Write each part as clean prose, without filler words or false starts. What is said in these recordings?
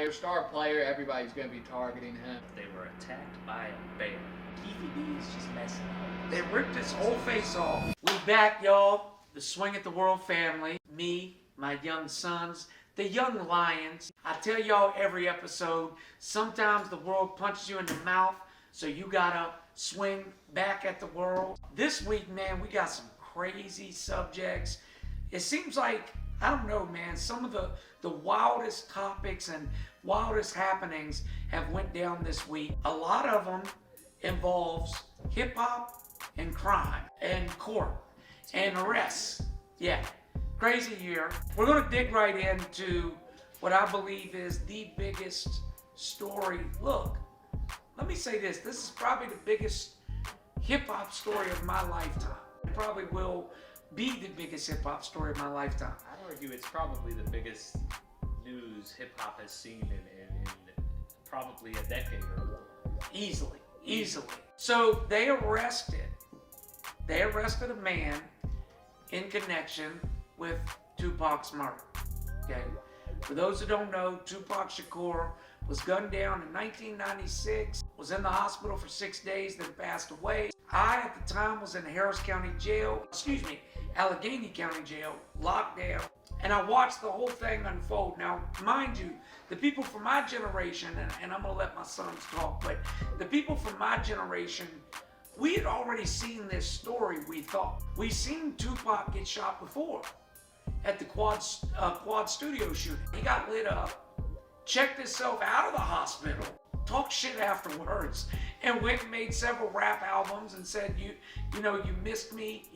Your star player, everybody's going to be targeting him. They were attacked by a bear. KEEFE D is just messing up. They ripped his whole face off. We back, y'all. The Swing at the World family. Me, my young sons, the young lions. I tell y'all every episode, sometimes the world punches you in the mouth, so you gotta swing back at the world. This week, man, we got some crazy subjects. It seems like, I don't know, man, some of the wildest topics and wildest happenings have went down this week. A lot of them involves hip-hop and crime and court and arrests. Yeah, crazy year. We're gonna dig right into what I believe is the biggest story. Look, let me say this. This is probably the biggest hip-hop story of my lifetime. It probably will be the biggest hip-hop story of my lifetime. I'd argue it's probably the biggest news hip-hop has seen in probably a decade or more. Easily. So they arrested a man in connection with Tupac's murder. Okay. For those who don't know, Tupac Shakur was gunned down in 1996, was in the hospital for 6 days, then passed away. I, at the time, was in Harris County Jail, Allegheny County Jail, locked down, and I watched the whole thing unfold. Now, mind you, the people from my generation, and I'm gonna let my sons talk, but the people from my generation, we had already seen this story, we thought. We seen Tupac get shot before at the Quad Studio shooting. He got lit up, checked himself out of the hospital, talked shit afterwards, and went and made several rap albums and said, you know, you missed me,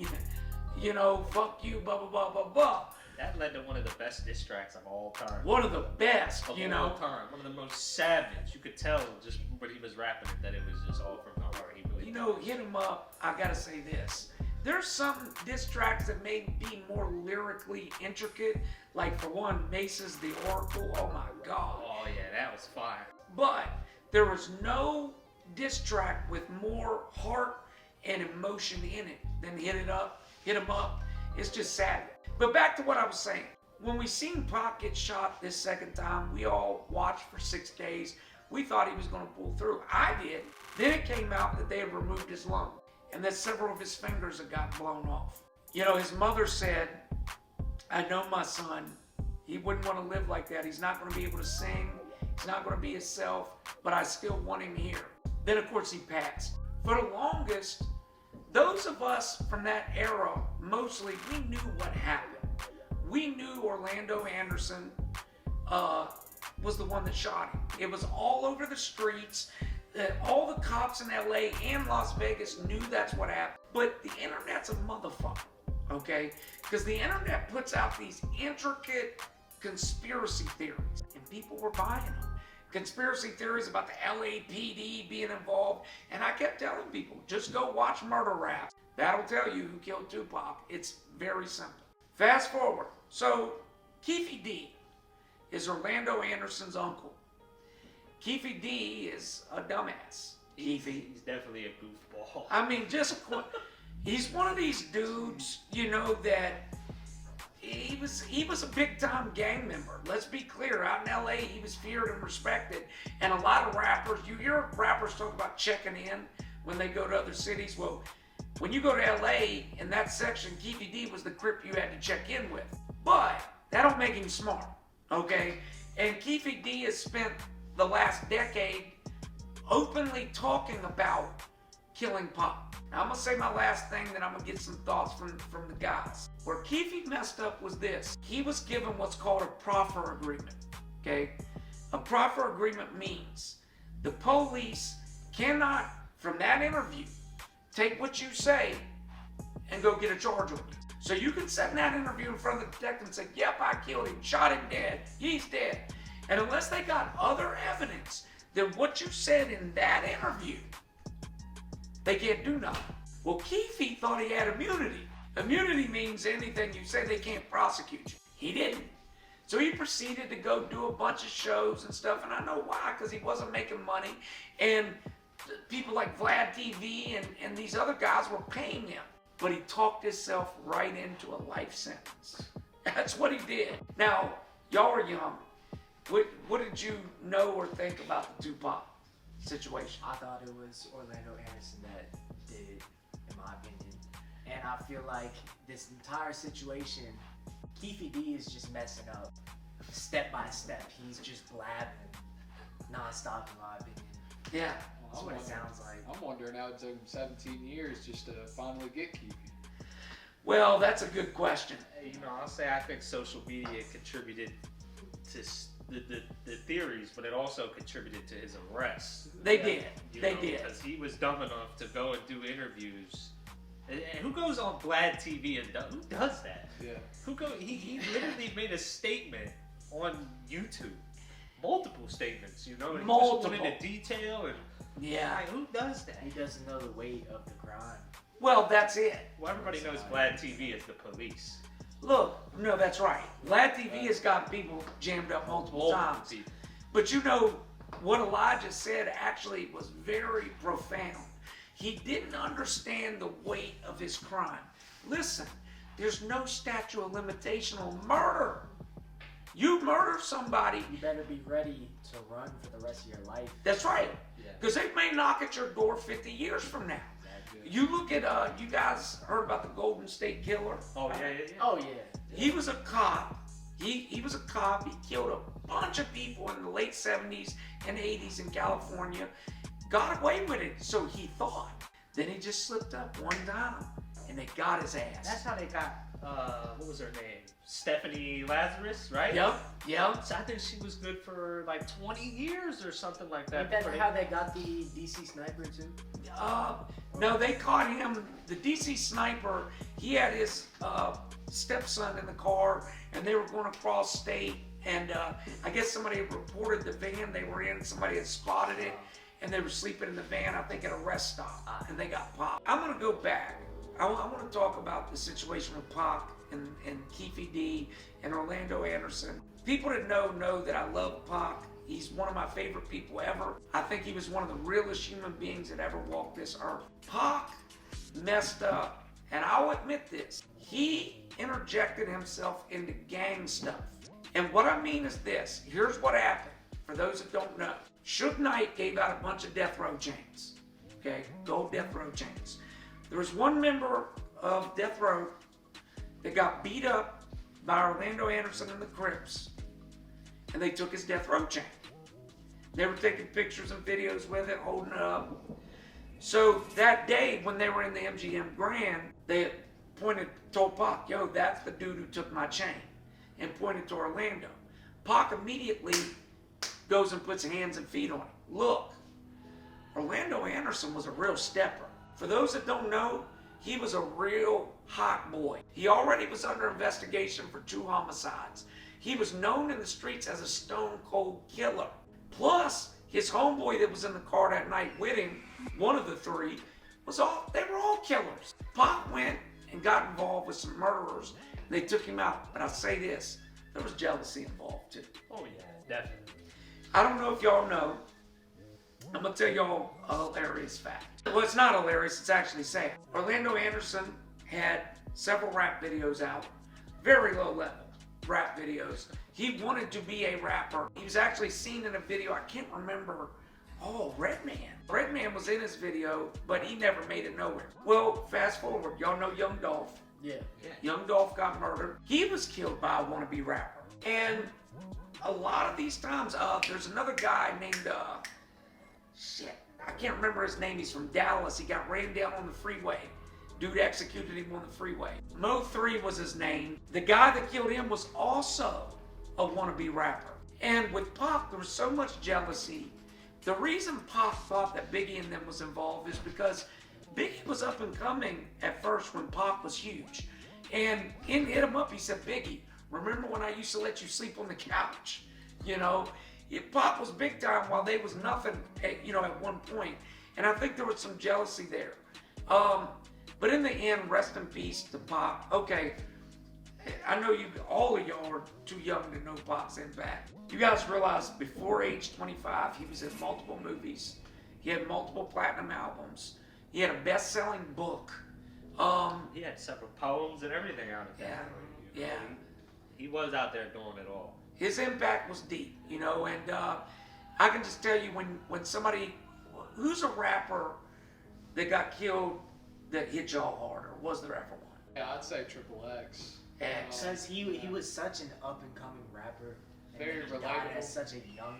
you know, fuck you, blah, blah, blah, blah, blah. That led to one of the best diss tracks of all time. One of the best, of all time. One of the most savage. You could tell just when he was rapping it that it was just all from the heart. He really Hit 'em up. I gotta say this. There's some diss tracks that may be more lyrically intricate. Like for one, Mace's The Oracle. Oh my God. Oh yeah, that was fire. But there was no diss track with more heart and emotion in it than Hit 'em up. It's just sad. But back to what I was saying. When we seen Pac get shot this second time, we all watched for 6 days. We thought he was going to pull through. I did. Then it came out that they had removed his lung and that several of his fingers had got blown off. You know, his mother said, I know my son, he wouldn't want to live like that. He's not going to be able to sing. He's not going to be himself, but I still want him here. Then, of course, he passed. For the longest, those of us from that era, mostly, we knew what happened. We knew Orlando Anderson was the one that shot him. It was all over the streets. All the cops in LA and Las Vegas knew that's what happened. But the internet's a motherfucker, okay? Because the internet puts out these intricate conspiracy theories, and people were buying them. Conspiracy theories about the LAPD being involved, and I kept telling people, just go watch Murder Rap. That'll tell you who killed Tupac. It's very simple. Fast forward. So, KEEFE D is Orlando Anderson's uncle. KEEFE D is a dumbass. KEEFE. He's definitely a goofball. I mean, he's one of these dudes, you know, that he was a big-time gang member. Let's be clear. Out in LA, he was feared and respected. And a lot of rappers, you hear rappers talk about checking in when they go to other cities. Well, when you go to LA, in that section, KEEFE D was the crip you had to check in with. But that don't make him smart, okay? And KEEFE D has spent the last decade openly talking about killing Pac. Now, I'm gonna say my last thing, then I'm gonna get some thoughts from the guys. Where KEEFE messed up was this. He was given what's called a proffer agreement, okay? A proffer agreement means the police cannot, from that interview, take what you say and go get a charge on you. So you can sit in that interview in front of the detective and say, yep, I killed him, shot him dead, he's dead. And unless they got other evidence than what you said in that interview, they can't do nothing. Well, KEEFE thought he had immunity. Immunity means anything you say, they can't prosecute you. He didn't. So he proceeded to go do a bunch of shows and stuff, and I know why, because he wasn't making money, and people like Vlad TV and these other guys were paying him. But he talked himself right into a life sentence. That's what he did. Now, y'all are young. What did you know or think about the Tupac situation? I thought it was Orlando Anderson that did it, in my opinion. And I feel like this entire situation, KEEFE D is just messing up step by step. He's just blabbing non-stop, in my opinion. Yeah. That's what it sounds like. I'm wondering how it took him 17 years just to finally get KEEFE. Well, that's a good question. You know, I'll say I think social media contributed to the theories, but it also contributed to his arrest. They did. They know, did. Because he was dumb enough to go and do interviews. And who goes on Vlad TV and who does that? Yeah. He literally made a statement on YouTube. Multiple statements, you know. And Multiple. He just went into detail and Yeah. like, who does that? He doesn't know the weight of the crime. Well, that's it. Well, everybody knows Vlad TV is the police. Look, no, that's right. Vlad TV has got people jammed up multiple times. people. But you know, what Elijah said actually was very profound. He didn't understand the weight of his crime. Listen, there's no statute of limitation on murder. You murder somebody, You better be ready to run for the rest of your life. that's right. Yeah. Because they may knock at your door 50 years from now. Exactly. You look at, you guys heard about the Golden State Killer? Oh yeah. Oh yeah. He was a cop. He was a cop. He killed a bunch of people in the late 70s and 80s in California. Got away with it, so he thought. Then he just slipped up one time, and they got his ass. That's how they got. What was her name? Stephanie Lazarus, right? Yep. So I think she was good for like 20 years or something like that. Ain't that before how they got the DC sniper too? No, they caught him. The DC sniper, he had his stepson in the car, and they were going across state. And I guess somebody had reported the van they were in. Somebody had spotted it, and they were sleeping in the van, I think at a rest stop, and they got popped. I'm going to go back. I want to talk about the situation with Pac and KEEFE D and Orlando Anderson. People that know that I love Pac. He's one of my favorite people ever. I think he was one of the realest human beings that ever walked this earth. Pac messed up, and I'll admit this. He interjected himself into gang stuff. And what I mean is this. Here's what happened, for those that don't know. Suge Knight gave out a bunch of death row chains. Okay, gold death row chains. There was one member of Death Row that got beat up by Orlando Anderson and the Crips, and they took his death row chain. They were taking pictures and videos with it, holding it up. So that day, when they were in the MGM Grand, they told Pac, yo, that's the dude who took my chain, and pointed to Orlando. Pac immediately goes and puts hands and feet on him. Look, Orlando Anderson was a real stepper. For those that don't know, he was a real hot boy. He already was under investigation for 2 homicides. He was known in the streets as a stone cold killer. Plus, his homeboy that was in the car that night with him, one of the 3, they were all killers. Pac went and got involved with some murderers, and they took him out. But I'll say this, there was jealousy involved too. Oh yeah, definitely. I don't know if y'all know, I'm gonna tell y'all a hilarious fact. Well, it's not hilarious, it's actually sad. Orlando Anderson had several rap videos out, very low level rap videos. He wanted to be a rapper. He was actually seen in a video, I can't remember, Redman. Redman was in his video, but he never made it nowhere. Well, fast forward, y'all know Young Dolph. Yeah. Young Dolph got murdered. He was killed by a wannabe rapper. And a lot of these times, there's another guy named, I can't remember his name. He's from Dallas. He got ran down on the freeway. Dude executed him on the freeway. Mo 3 was his name. The guy that killed him was also a wannabe rapper. And with Pac, there was so much jealousy. The reason Pac thought that Biggie and them was involved is because Biggie was up and coming at first when Pac was huge. And in Hit 'Em Up, he said, Biggie, remember when I used to let you sleep on the couch? You know, Pac was big time while they was nothing, at one point. And I think there was some jealousy there. But in the end, rest in peace to Pac. Okay, I know all of y'all are too young to know Pac's impact. You guys realize before age 25, he was in multiple movies. He had multiple platinum albums. He had a best-selling book. He had several poems and everything out of that. Yeah. He was out there doing it all. His impact was deep, you know, and I can just tell you when somebody, who's a rapper that got killed that hit y'all hard, or was there ever one? Yeah, I'd say Triple X. Because he was such an up and coming rapper. And Very he died relatable. at such a young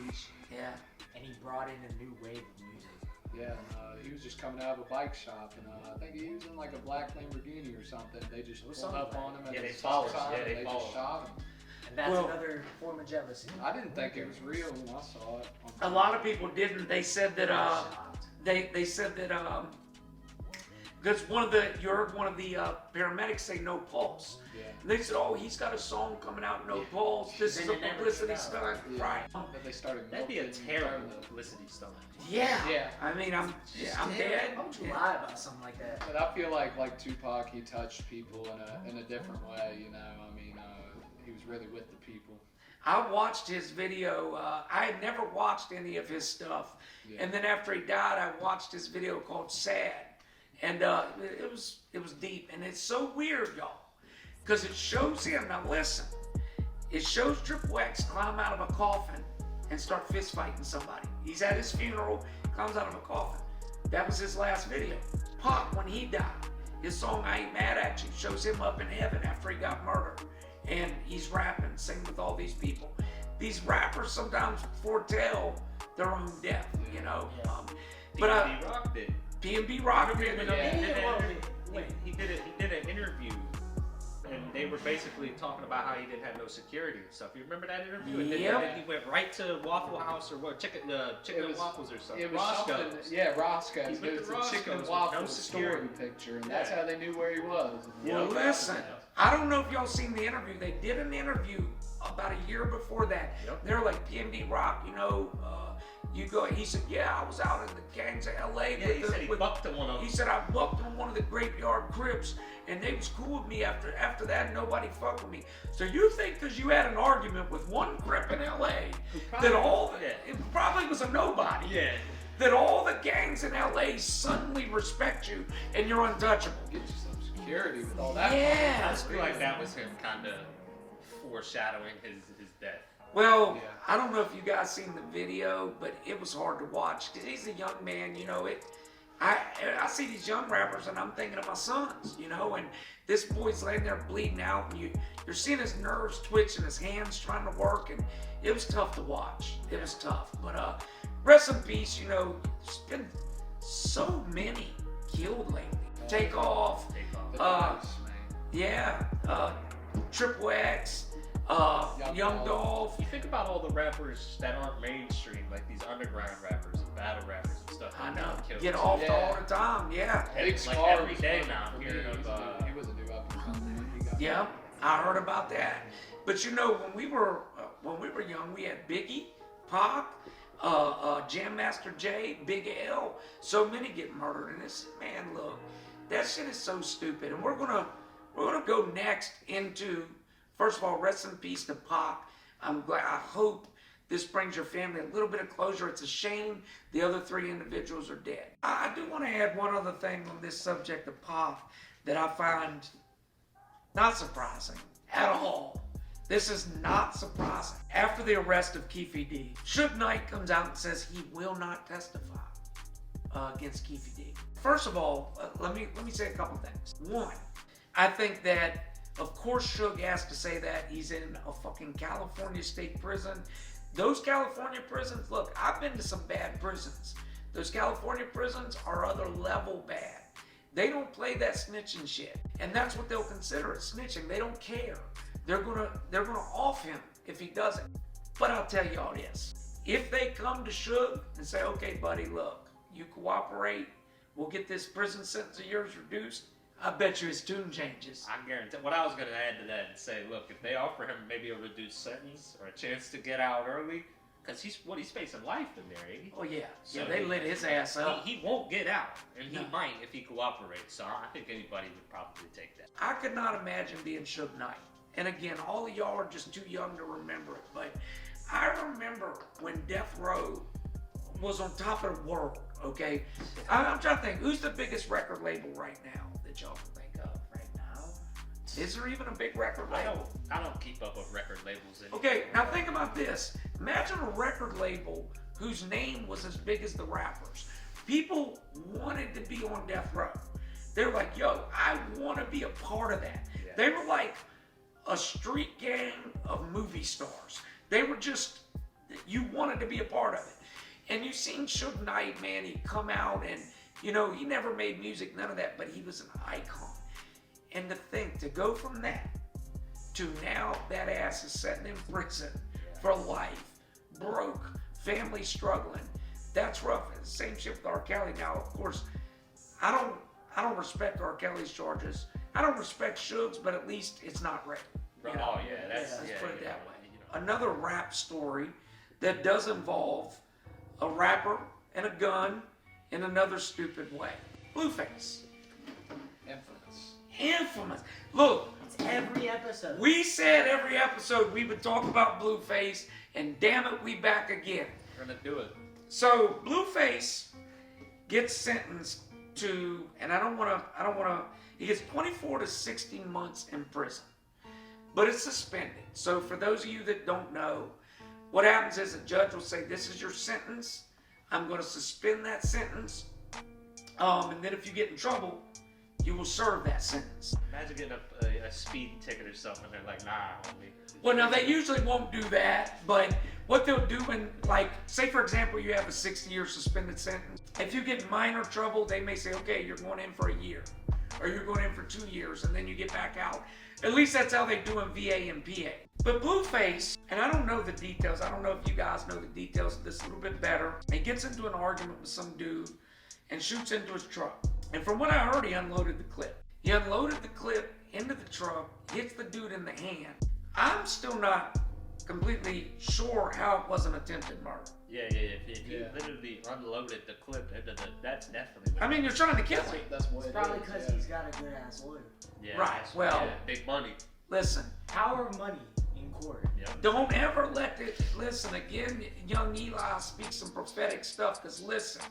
age. Yeah. And he brought in a new wave of music. Yeah, and, he was just coming out of a bike shop, and I think he was in like a black Lamborghini or something. They just It was pulled something up on him Yeah, at they the stop followed. sign, Yeah, and they they followed. just shot him. And that's Well- another form of jealousy. I didn't think it was real when I saw it. A lot of people didn't. They said that Shocked. they said that because one of the paramedics say no pulse. Yeah. And they said, oh, he's got a song coming out, no pulse. This is a Then it never publicity came out. stunt, Yeah. right? But they started That'd be a milking terrible and publicity stunt. Yeah. Yeah. I mean, I'm dead. How would you lie about something like that? But I feel like Tupac, he touched people in a different way, you know. I mean, he was really with the people. I watched his video. I had never watched any of his stuff, Yeah. and then after he died, I watched his video called "Sad," and it was deep, and it's so weird, y'all, because it shows him. Now listen, it shows Triple X climb out of a coffin and start fist fighting somebody. He's at his funeral, comes out of a coffin. That was his last video. Pac, when he died, his song "I Ain't Mad at You" shows him up in heaven after he got murdered. And he's rapping, singing with all these people. These rappers sometimes foretell their own death, you know. Yeah. But P&B Rock did. P&B Rock Remember did. when Yeah. he did Well, that- wait. he did an interview, and they were basically talking about how he didn't have no security and stuff. You remember that interview? And Yep. then he went right to Waffle House or what? Chicken It was- and waffles or something. It was Roscoe's. something, yeah, Roscoe's. He went It was to a chicken and Roscoe's with waffle no story security. picture, and that's Yeah. how they knew where he was. Well, Yep. listen, I don't know if y'all seen the interview. They did an interview about a year before that. Yep. They're like, P&B Rock, you know, you go. He said, yeah, I was out in the gangs of LA. Yeah, he said he bucked to one of He them. said I bucked on one of the Graveyard Crips, and they was cool with me after that. Nobody fucked with me. So you think because you had an argument with one Crip in LA that all the, Yeah. it probably was a nobody. Yeah. That all the gangs in LA suddenly respect you and you're untouchable. Get you some security with all that. Yeah. I just feel like that was him kind of foreshadowing his death. Well, Yeah. I don't know if you guys seen the video, but it was hard to watch because he's a young man, you know. I see these young rappers and I'm thinking of my sons, you know, and this boy's laying there bleeding out, and you're seeing his nerves twitch and his hands trying to work, and it was tough to watch. It was tough, but rest in peace, you know. There's been so many killed lately. Take off, Take off. The Uh, Dice, man. yeah, Triple X, Young Dolph. You think about all the rappers that aren't mainstream, like these underground rappers and battle rappers and stuff. I that know. got killed. Get off Yeah. all the time, yeah. Big like Scar every was day one now, for me. hearing of, He was a new up and coming. He got Yeah, I heard about that. But you know, when we were young, we had Biggie, Pac, Jam Master Jay, Big L. So many get murdered, and it's, man, look, that shit is so stupid. And we're gonna go next into, first of all, rest in peace to Pac. I'm glad. I hope this brings your family a little bit of closure. It's a shame the other 3 individuals are dead. I do want to add one other thing on this subject of Pac that I find not surprising at all. This is not surprising. After the arrest of KEEFE D, Suge Knight comes out and says he will not testify against KEEFE D. First of all, let me say a couple things. One, I think that, of course, Suge has to say that. He's in a fucking California state prison. Those California prisons, look, I've been to some bad prisons. Those California prisons are other level bad. They don't play that snitching shit. And that's what they'll consider it, snitching. They don't care. They're gonna off him if he doesn't. But I'll tell y'all this. If they come to Suge and say, okay, buddy, look, you cooperate, we'll get this prison sentence of yours reduced, I bet you his tune changes. I guarantee. What I was going to add to that and say, look, if they offer him maybe a reduced sentence or a chance to get out early, because he's facing life in there, ain't he? Oh yeah, So yeah, they lit his ass up. He won't get out, and he No. might if he cooperates. So I think anybody would probably take that. I could not imagine being Suge Knight. And again, all of y'all are just too young to remember it, but I remember when Death Row was on top of the world, okay? I'm trying to think, who's the biggest record label right now that y'all can think of? Right now, Is there even a big record label? I don't keep up with record labels anymore. Okay, now think about this. Imagine a record label whose name was as big as the rappers. People wanted to be on Death Row. They were like, yo, I want to be a part of that. Yeah. They were like a street gang of movie stars. They were just, you wanted to be a part of it. And you seen Suge Knight, man, he'd come out and, you know, he never made music, none of that, but he was an icon. And to think, to go from that to now that ass is sitting in prison for life, broke, family struggling, that's rough. And same shit with R. Kelly. Now, of course, I don't respect R. Kelly's charges. I don't respect Suge's, but at least it's not rape. You know? Oh yeah, let's put it that way. You know. Another rap story that does involve a rapper and a gun in another stupid way. Blueface. Infamous. Look, It's every episode. we said every episode we would talk about Blueface, and damn it, we back again. We're gonna do it. So Blueface gets sentenced to, and I don't want to, he gets 24 to 16 months in prison, but it's suspended. So for those of you that don't know, what happens is a judge will say, this is your sentence. I'm going to suspend that sentence. And then if you get in trouble, you will serve that sentence. Imagine getting a speeding ticket or something, and they're like, nah, homie. Well, now they usually won't do that, but what they'll do when, like, say for example, you have a 60-year suspended sentence. If you get minor trouble, they may say, okay, you're going in for a year, or you're going in for 2 years, and then you get back out. At least that's how they do in VA and PA. But Blueface, and I don't know the details, I don't know if you guys know the details of this a little bit better. He gets into an argument with some dude and shoots into his truck. And from what I heard, he unloaded the clip. He unloaded the clip into the truck, hits the dude in the hand. I'm still not completely sure how it was an attempted murder. Yeah. If you literally unloaded the clip, that's definitely. I mean, you're trying to kill him. That's what It's probably because he's got a good ass lawyer. Yeah, Right, that's- well- yeah, big money. Listen, Power of money in court. Yep. don't ever let it, listen, again, young Eli speaks some prophetic stuff, because listen,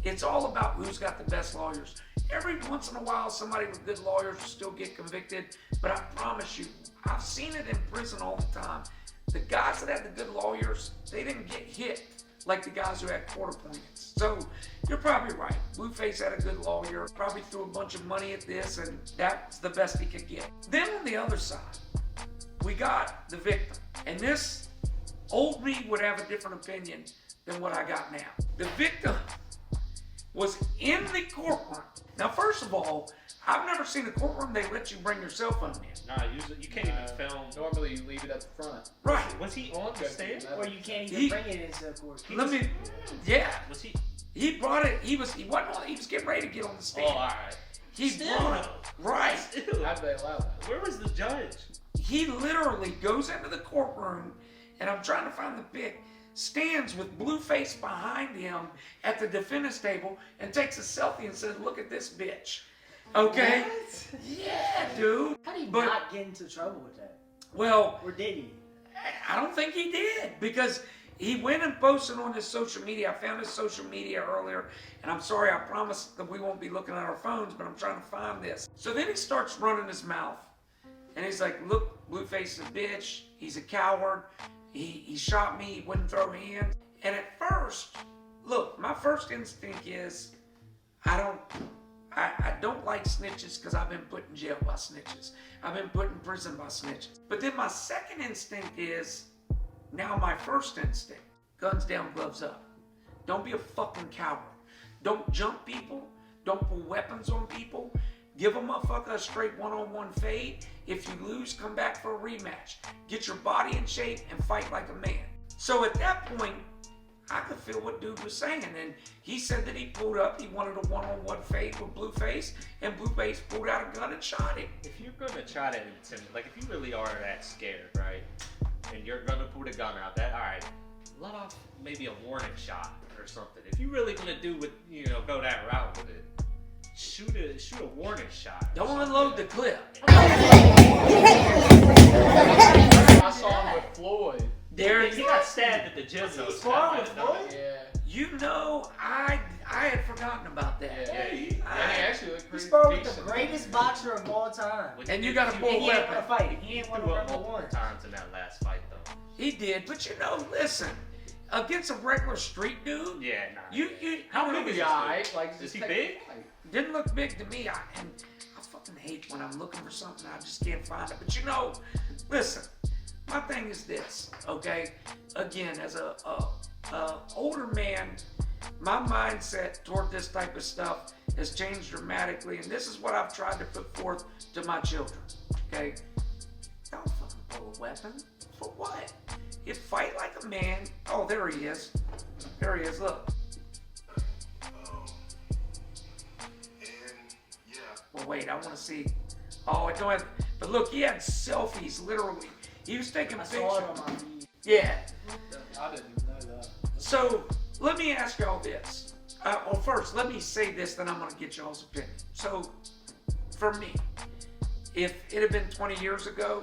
it's all about who's got the best lawyers. Every once in a while, somebody with good lawyers will still get convicted, but I promise you, I've seen it in prison all the time. The guys that had the good lawyers, they didn't get hit like the guys who had court appointments. So you're probably right. Blueface had a good lawyer, probably threw a bunch of money at this, and that's the best he could get. Then on the other side, we got the victim. And this old me would have a different opinion than what I got now. The victim was in the courtroom. Now, first of all, I've never seen a courtroom they let you bring your cell phone in. Nah, usually you can't even film. Normally you leave it at the front. Right. Was he on the stand? Or you can't even He- bring it into the court. Let me, yeah. Was he? He brought it, he wasn't on, he was getting ready to get on the Oh, stand. alright. He Still. brought it, right. Still. How do they allow that? Where was the judge? He literally goes into the courtroom, and I'm trying to find the pic, stands with Blueface behind him at the defendant's table and takes a selfie and says, look at this bitch. Okay? What? Yeah, dude. How did he But- not get into trouble with that? Well, Or did he? I don't think he did, because he went and posted on his social media. I found his social media earlier, and I'm sorry, I promise that we won't be looking at our phones, but I'm trying to find this. So then he starts running his mouth, and he's like, look, Blueface is a bitch, he's a coward, he shot me, he wouldn't throw hands. And at first, look, my first instinct is, I don't like snitches because I've been put in jail by snitches. I've been put in prison by snitches. But then my second instinct is, now my first instinct, guns down, gloves up. Don't be a fucking coward. Don't jump people. Don't pull weapons on people. Give a motherfucker a straight one-on-one fade. If you lose, come back for a rematch. Get your body in shape and fight like a man. So at that point, I could feel what dude was saying, and he said that he pulled up, he wanted a one-on-one fade with Blueface, and Blueface pulled out a gun and shot him. If you're gonna try to intimidate, like if you really are that scared, right, and you're gonna pull the gun out, that alright, let off maybe a warning shot or something. If you're really gonna do what, you know, go that route with it, shoot a warning shot. Don't unload the clip. I saw him with Floyd. There He got stabbed at the gym though. sparring with Floyd? Yeah. You know, I had forgotten about that. Yeah, he actually looked He pretty sparred with the decent. greatest boxer of all time. And you got a And bull he ain't won weapon. a fight. He ain't won threw a up number multiple one. times in that last fight, though. He did, but you know, listen, against a regular street dude, Yeah, nah. you How you know, big is Yeah, this alright, dude? like, Is just he take big? the fight. didn't look big to me. And I fucking hate when I'm looking for something I just can't find it. But you know, listen, my thing is this, okay? Again, as a older man, my mindset toward this type of stuff has changed dramatically, and this is what I've tried to put forth to my children. Okay, don't fucking pull a weapon. For what? You fight like a man. Oh, there he is. There he is. Look. Well, wait. I want to see. Oh, I don't have. But look, he had selfies. Literally, he was taking I saw it pictures. on my feed. Yeah. I didn't even know that. So let me ask y'all this. Well, first, let me say this, then I'm going to get y'all's opinion. So, for me, if it had been 20 years ago,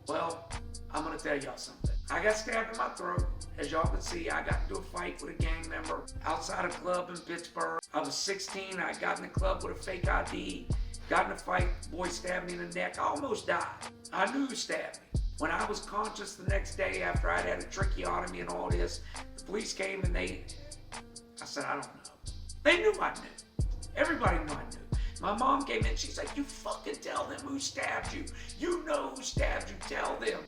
well, I'm going to tell y'all something. I got stabbed in my throat. As y'all can see, I got into a fight with a gang member outside a club in Pittsburgh. I was 16. I got in the club with a fake ID. Got in a fight. Boy stabbed me in the neck. I almost died. I knew who stabbed me. When I was conscious the next day after I'd had a tracheotomy and all this, the police came and I said, I don't know. They knew I knew. Everybody knew I knew. My mom came in, she's like, you fucking tell them who stabbed you. You know who stabbed you, tell them.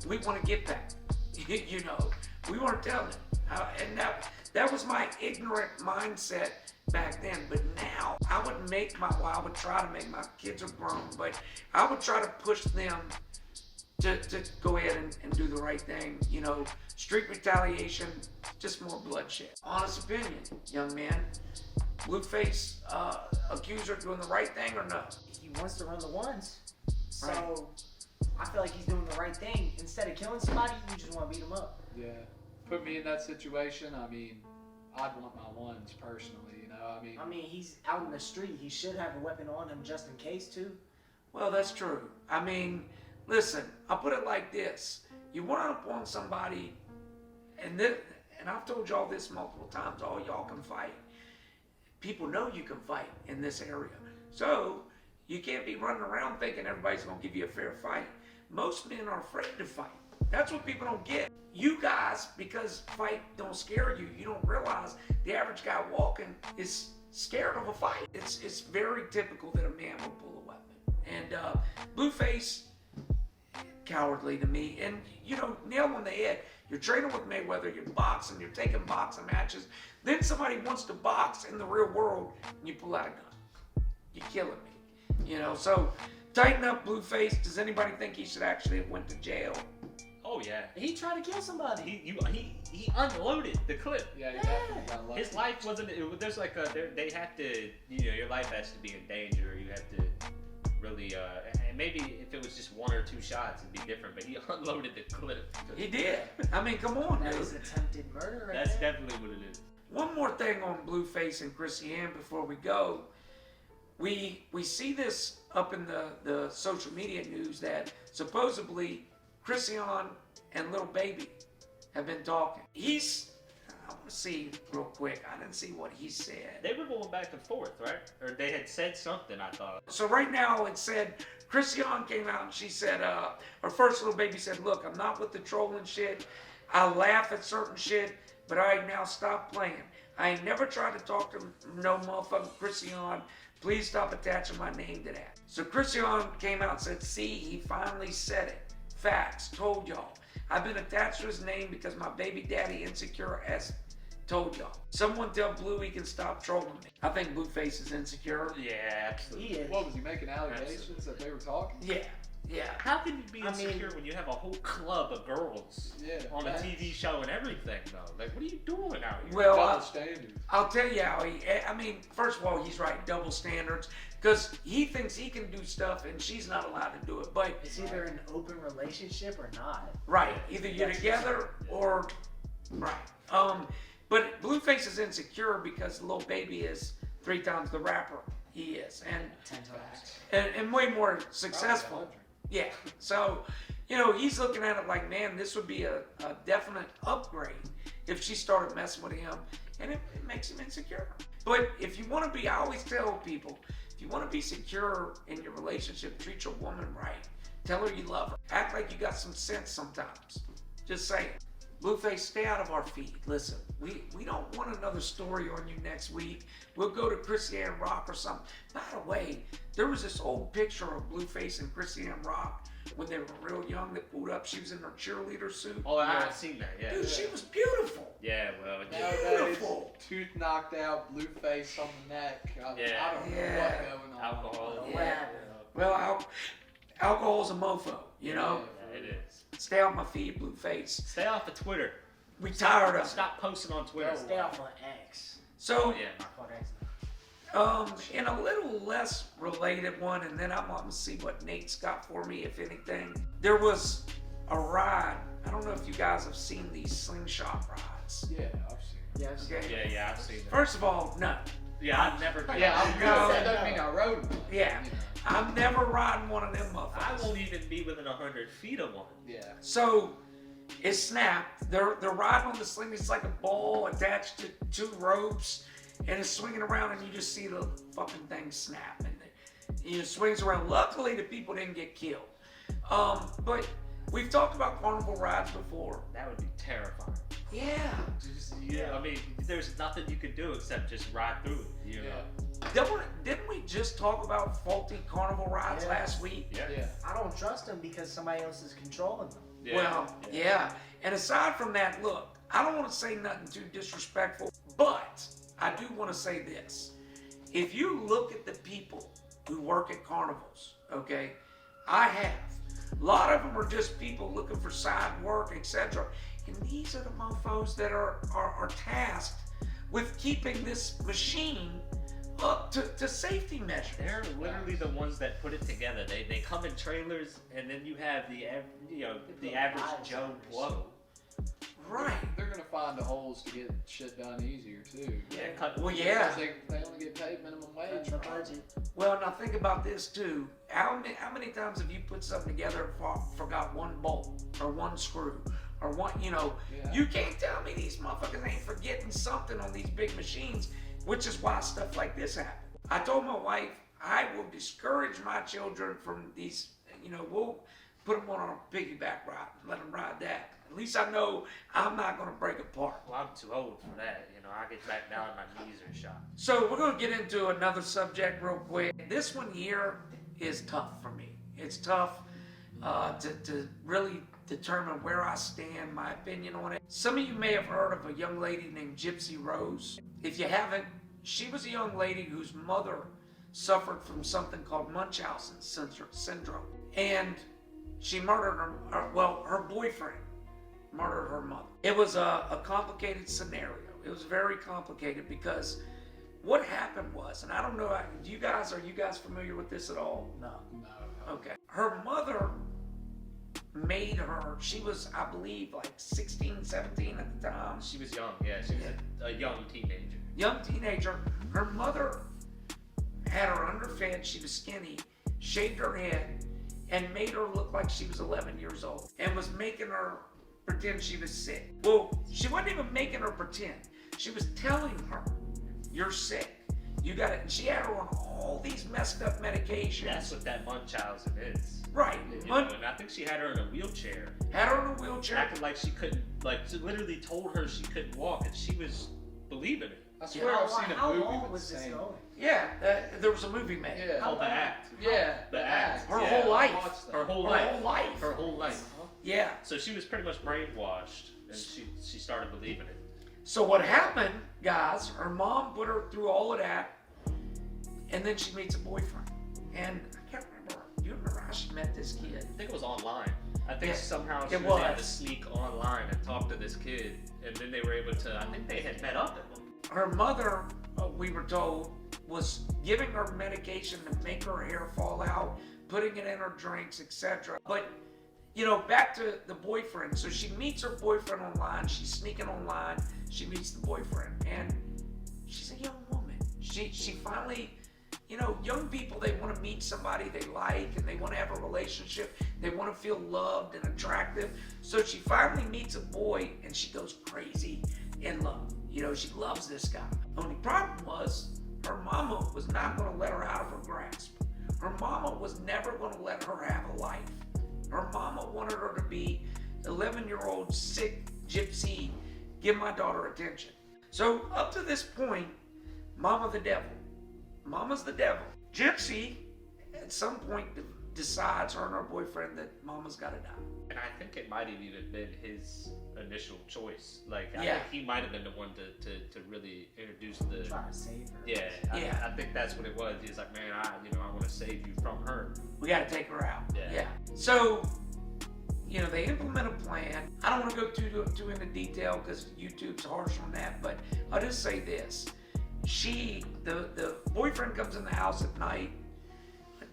We want to get back. You know, we weren't telling them. And that was my ignorant mindset back then. But now, I would try to make, my kids are grown, but I would try to push them to go ahead and do the right thing. You know, street retaliation, just more bloodshed. Honest opinion, young man. Blueface accuser doing the right thing or no? He wants to run the ones. So Right. I feel like he's doing the right thing. Instead of killing somebody, you just want to beat him up. Yeah. Put me in that situation, I mean, I'd want my ones personally, you know? I mean, he's out in the street. He should have a weapon on him just in case, too. Well, that's true. I mean, listen, I'll put it like this. You run up on somebody, and I've told y'all this multiple times, all y'all can fight. People know you can fight in this area. So, you can't be running around thinking everybody's going to give you a fair fight. Most men are afraid to fight. That's what people don't get. You guys, because fight don't scare you, you don't realize the average guy walking is scared of a fight. It's very typical that a man will pull a weapon. And Blueface, cowardly to me. And, you know, nail on the head. You're training with Mayweather, you're boxing, you're taking boxing matches. Then somebody wants to box in the real world, and you pull out a gun. You're killing me. You know, so tighten up, Blueface. Does anybody think he should actually have went to jail? Oh yeah. He tried to kill somebody. He unloaded the clip. Yeah, you Yeah. definitely got lucky. His life wasn't. There's like they have to. You know, your life has to be in danger. You have to really. And maybe if it was just one or two shots, it'd be different. But he unloaded the clip. He did. I mean, come on, That dude. is attempted murder right That's there. definitely what it is. One more thing on Blueface and Christiane before we go. We see this up in the social media news that supposedly Christiane and Little Baby have been talking. I want to see real quick. I didn't see what he said. They were going back and forth, right? Or they had said something. I thought. So right now it said, Christiane came out and she said, her first Little Baby said, look, I'm not with the trolling shit. I laugh at certain shit, but I now stop playing. I ain't never tried to talk to no motherfucking Christiane. Please stop attaching my name to that. So Christiane came out and said, see, he finally said it. Facts, told y'all. I've been attached to his name because my baby daddy insecure as told y'all. Someone tell Blue he can stop trolling me. I think Blueface is insecure. Yeah, absolutely. He is. What, was he making allegations that they were talking? Yeah. How can you be I mean- insecure when you have a whole club of girls Yeah. on a TV show and everything, though? Like, what are you doing out here? Well, Double standards. I'll tell you how I mean, first of all, he's right, double standards, because he thinks he can do stuff and she's not allowed to do it. But, It's either an open relationship or not. right, either you're together or, right. But Blueface is insecure because Lil Baby is 3 times the rapper he is, 10 times. and way more successful. Probably 100. Yeah, so, you know, he's looking at it like, man, this would be a definite upgrade if she started messing with him, and it makes him insecure. But if you want to be, I always tell people, if you want to be secure in your relationship, treat your woman right. Tell her you love her. Act like you got some sense sometimes. Just saying. Blueface, stay out of our feed. Listen, we don't want another story on you next week. We'll go to Christiane Rock or something. By the way, there was this old picture of Blueface and Christiane Rock when they were real young that pulled up. She was in her cheerleader suit. Oh, I've seen that, yeah. Dude, she was beautiful. Yeah, well, Beautiful. Tooth knocked out, blue face on the neck. I don't know what's going on. Alcohol. Yeah. Well, alcohol's a mofo, you know? Yeah, it is. Stay off my feed, Blueface. Stay off of Twitter. We tired of it. Stop posting on Twitter. Stay off on X. So, On X. in a little less related one, and then I'm gonna see what Nate's got for me, if anything. There was a ride. I don't know if you guys have seen these slingshot rides. Yeah, I've seen it. Yeah, I've seen Okay. Yeah, I've seen that. First of all, no. Yeah, I've never done Yeah, that. I'm good. That doesn't mean I rode one. Yeah. You know. I'm never riding one of them motherfuckers. I won't even be within 100 feet of one. Yeah. So it snapped. They're riding on the sling. It's like a ball attached to two ropes, and it's swinging around, and you just see the fucking thing snap, and it swings around. Luckily, the people didn't get killed. But we've talked about carnival rides before. That would be terrifying. Yeah. I mean, there's nothing you could do except just ride through it. You know? Didn't we just talk about faulty carnival rides last week? Yeah. I don't trust them because somebody else is controlling them. Yeah. Well, yeah. And aside from that, look, I don't want to say nothing too disrespectful, but I do want to say this. If you look at the people who work at carnivals, okay, I have. A lot of them are just people looking for side work, etc. And these are the mofos that are tasked with keeping this machine up to safety measures. They're literally the ones that put it together. They come in trailers, and then you have the average Joe Blow. Right. They're gonna find the holes to get shit done easier too. Yeah, cut. Well, yeah. Because they only get paid minimum wage. The budget. Well, now think about this too. How many times have you put something together and forgot one bolt or one screw or one, Yeah. You can't tell me these motherfuckers ain't forgetting something on these big machines, which is why stuff like this happens. I told my wife I will discourage my children from these, we'll put them on a piggyback ride and let them ride that. At least I know I'm not going to break apart. Well, I'm too old for that. I get back down, my knees are shot. So we're going to get into another subject real quick. This one here is tough for me. It's tough to really determine where I stand, my opinion on it. Some of you may have heard of a young lady named GYPSY Rose. If you haven't, she was a young lady whose mother suffered from something called Munchausen syndrome. And she murdered her boyfriend murdered her mother. It was a complicated scenario. It was very complicated because what happened was, and I don't know, are you guys familiar with this at all? No. Okay. Her mother made her, she was, I believe, like 16, 17 at the time. She was young, yeah. She was a young teenager. Young teenager. Her mother had her underfed, she was skinny, shaved her head, and made her look like she was 11 years old, and was making her pretend she was sick. Well, she wasn't even making her pretend. She was telling her, you're sick. You got it. And she had her on all these messed up medications. That's what that Munchausen is. Right. And I think she had her in a wheelchair. Had her in a wheelchair. Acting like she couldn't, she literally told her she couldn't walk, and she was believing it. I swear I've seen a movie How long with was the this same. going? Yeah, there was a movie made. Yeah. Oh, the act. Yeah. The act. Her Yeah. whole life. I watched that. Her whole Her life. whole life. Her whole life. Yeah. So she was pretty much brainwashed, and she started believing it. So what happened, guys, her mom put her through all of that, and then she meets a boyfriend. And I can't remember, do you remember how she met this kid? I think it was online. I think Yeah, somehow she it was able to was. sneak online and talk to this kid, and then they were able to, I think they had met up at one. Her mother, we were told, was giving her medication to make her hair fall out, putting it in her drinks, etc. But, back to the boyfriend. So she meets her boyfriend online. She's sneaking online. She meets the boyfriend. And she's a young woman. She finally you know, young people, they want to meet somebody they like and they want to have a relationship. They want to feel loved and attractive. So she finally meets a boy and she goes crazy in love. You know, she loves this guy. Only problem was her mama was not going to let her out of her grasp. Her mama was never going to let her have a life. Her mama wanted her to be 11-year-old sick gypsy, give my daughter attention. So up to this point, mama the devil. Mama's the devil. Gypsy, at some point, decides, her and her boyfriend, that mama's got to die. And I think it might have even been his initial choice. Like, I Yeah. think he might have been the one to really introduce the. Trying to save her. Yeah, Yeah. I think that's what it was. He's like, man, I want to save you from her. We got to take her out. Yeah. So, you know, they implement a plan. I don't want to go too into detail because YouTube's harsh on that, but I'll just say this. The boyfriend comes in the house at night.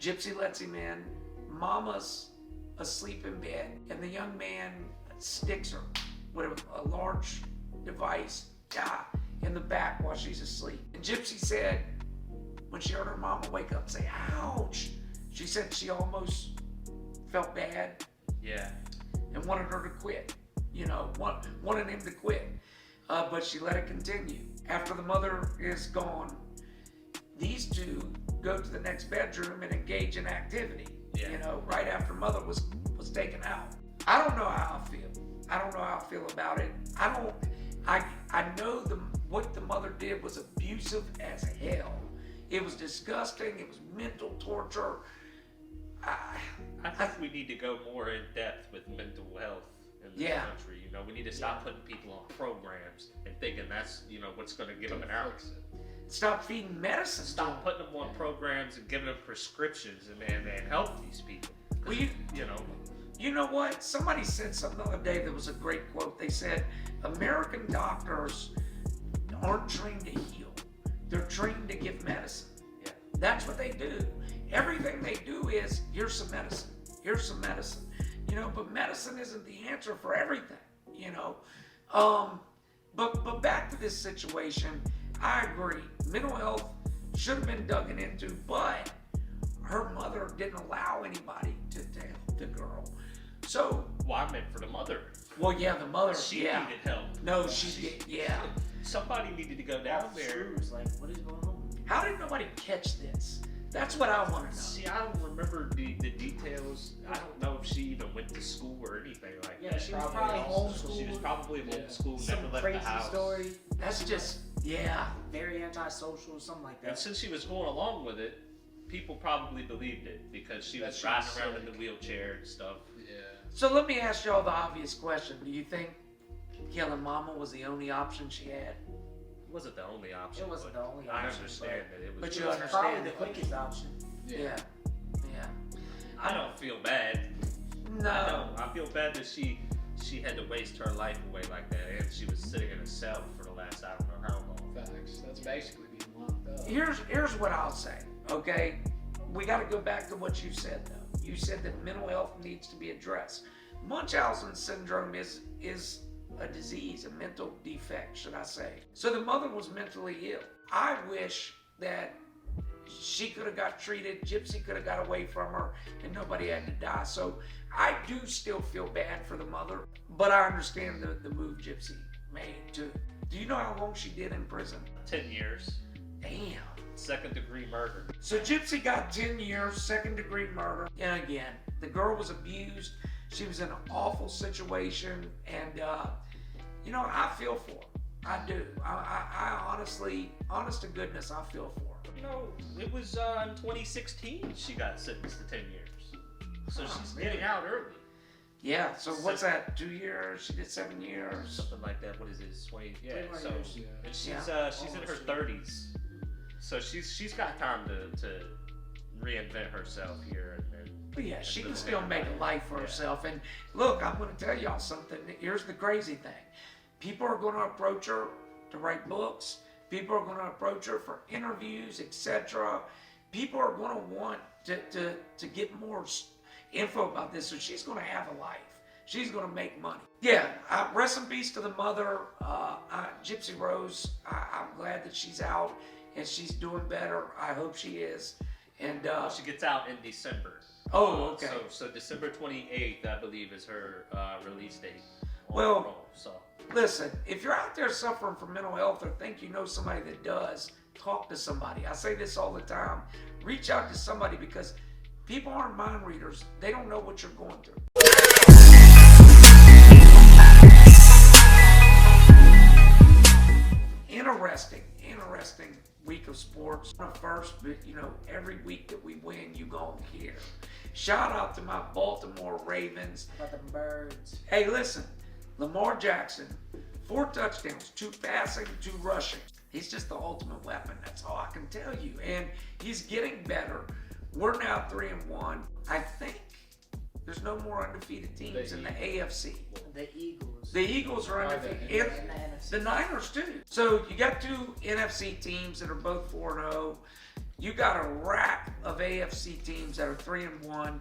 Gypsy lets him in. Mama's asleep in bed, and the young man sticks her with a large device in the back while she's asleep. And Gypsy said, when she heard her mama wake up and say, ouch, she said she almost felt bad Yeah. and wanted her to quit. You know, wanted him to quit. But she let it continue. After the mother is gone, these two go to the next bedroom and engage in activity. Yeah. You know, right after mother was taken out. I don't know how I feel. I don't know how I feel about it. I know what the mother did was abusive as hell. It was disgusting. It was mental torture. I think we need to go more in depth with mental health in this Yeah. country. You know, we need to stop putting people on programs and thinking that's, you know, what's going to give them an out. Stop feeding medicine. Stop putting them on programs and giving them prescriptions and help these people. Well, you know what? Somebody said something the other day that was a great quote. They said, American doctors aren't trained to heal. They're trained to give medicine. Yeah. That's what they do. Everything they do is, here's some medicine. Here's some medicine. You know, but medicine isn't the answer for everything, you know. But back to this situation, I agree. Mental health should have been dug into, but her mother didn't allow anybody to help the girl. So, Well, I meant for the mother. well, yeah, the mother, She yeah. needed help. No, she did, yeah. Somebody needed to go down Off there. screws, like, what is going on? How did nobody catch this? That's what I want to know. See, I don't remember the details. I don't know if she even went to school or anything like Yeah, that. she was probably homeschooled. She was probably homeschooled, Some never left crazy the house. story. That's just, yeah. Very antisocial, something like And that. since she was going along with it, people probably believed it because she That was she riding was around in sick. the wheelchair and stuff. Yeah. So let me ask y'all the obvious question. Do you think killing mama was the only option she had? It wasn't the only option. It wasn't but the only I option, understand that it was. but It you was understand probably the it. quickest option. Yeah. I don't feel bad. No. I don't. I feel bad that she had to waste her life away like that, and she was sitting in a cell for the last I don't know how long. Facts. That's basically being locked up. Here's what I'll say, okay? We got to go back to what you said, though. You said that mental health needs to be addressed. Munchausen syndrome is a disease, a mental defect, should I say. So the mother was mentally ill. I wish that she could have got treated, Gypsy could have got away from her, and nobody had to die. So I do still feel bad for the mother, but I understand the move Gypsy made too. Do you know how long she did in prison? 10 years. Damn. Second-degree murder. So Gypsy got 10 years, second-degree murder. And again, the girl was abused. She was in an awful situation, and you know, I feel for her. I do. I honestly, honest to goodness, I feel for her. No, it was in 2016 she got sentenced to 10 years. So Oh, she's really? getting out early. Yeah. So what's that? 2 years? She did 7 years. Something like that. What is it? 20? Yeah. 21 So years, yeah. and she's in her Almost. 30s. So she's got time to reinvent herself here and But yeah, she can live still her make a life. life for Yeah. herself. And look, I'm going to tell y'all something. Here's the crazy thing. People are going to approach her to write books. People are going to approach her for interviews, etc. People are going to want to get more info about this. So she's going to have a life. She's going to make money. Yeah, rest in peace to the mother, Gypsy Rose. I'm glad that she's out. and she's doing better. I hope she is. And She gets out in December. oh, okay. So December 28th, I believe, is her release date. Well, Raw, so. Listen, if you're out there suffering from mental health or think you know somebody that does, talk to somebody. I say this all the time. Reach out to somebody because people aren't mind readers. They don't know what you're going through. Interesting week of sports. First, but you know, every week that we win, you gonna hear. Shout out to my Baltimore Ravens. How about the birds? Hey, listen, Lamar Jackson, 4 touchdowns, 2 passing, 2 rushing. He's just the ultimate weapon. That's all I can tell you. And he's getting better. We're now 3-1. I think there's no more undefeated teams in the AFC. The Eagles. The Eagles are undefeated. And the NFC. The Niners too. So you got 2 NFC teams that are both 4-0. You got a rack of AFC teams that are 3-1.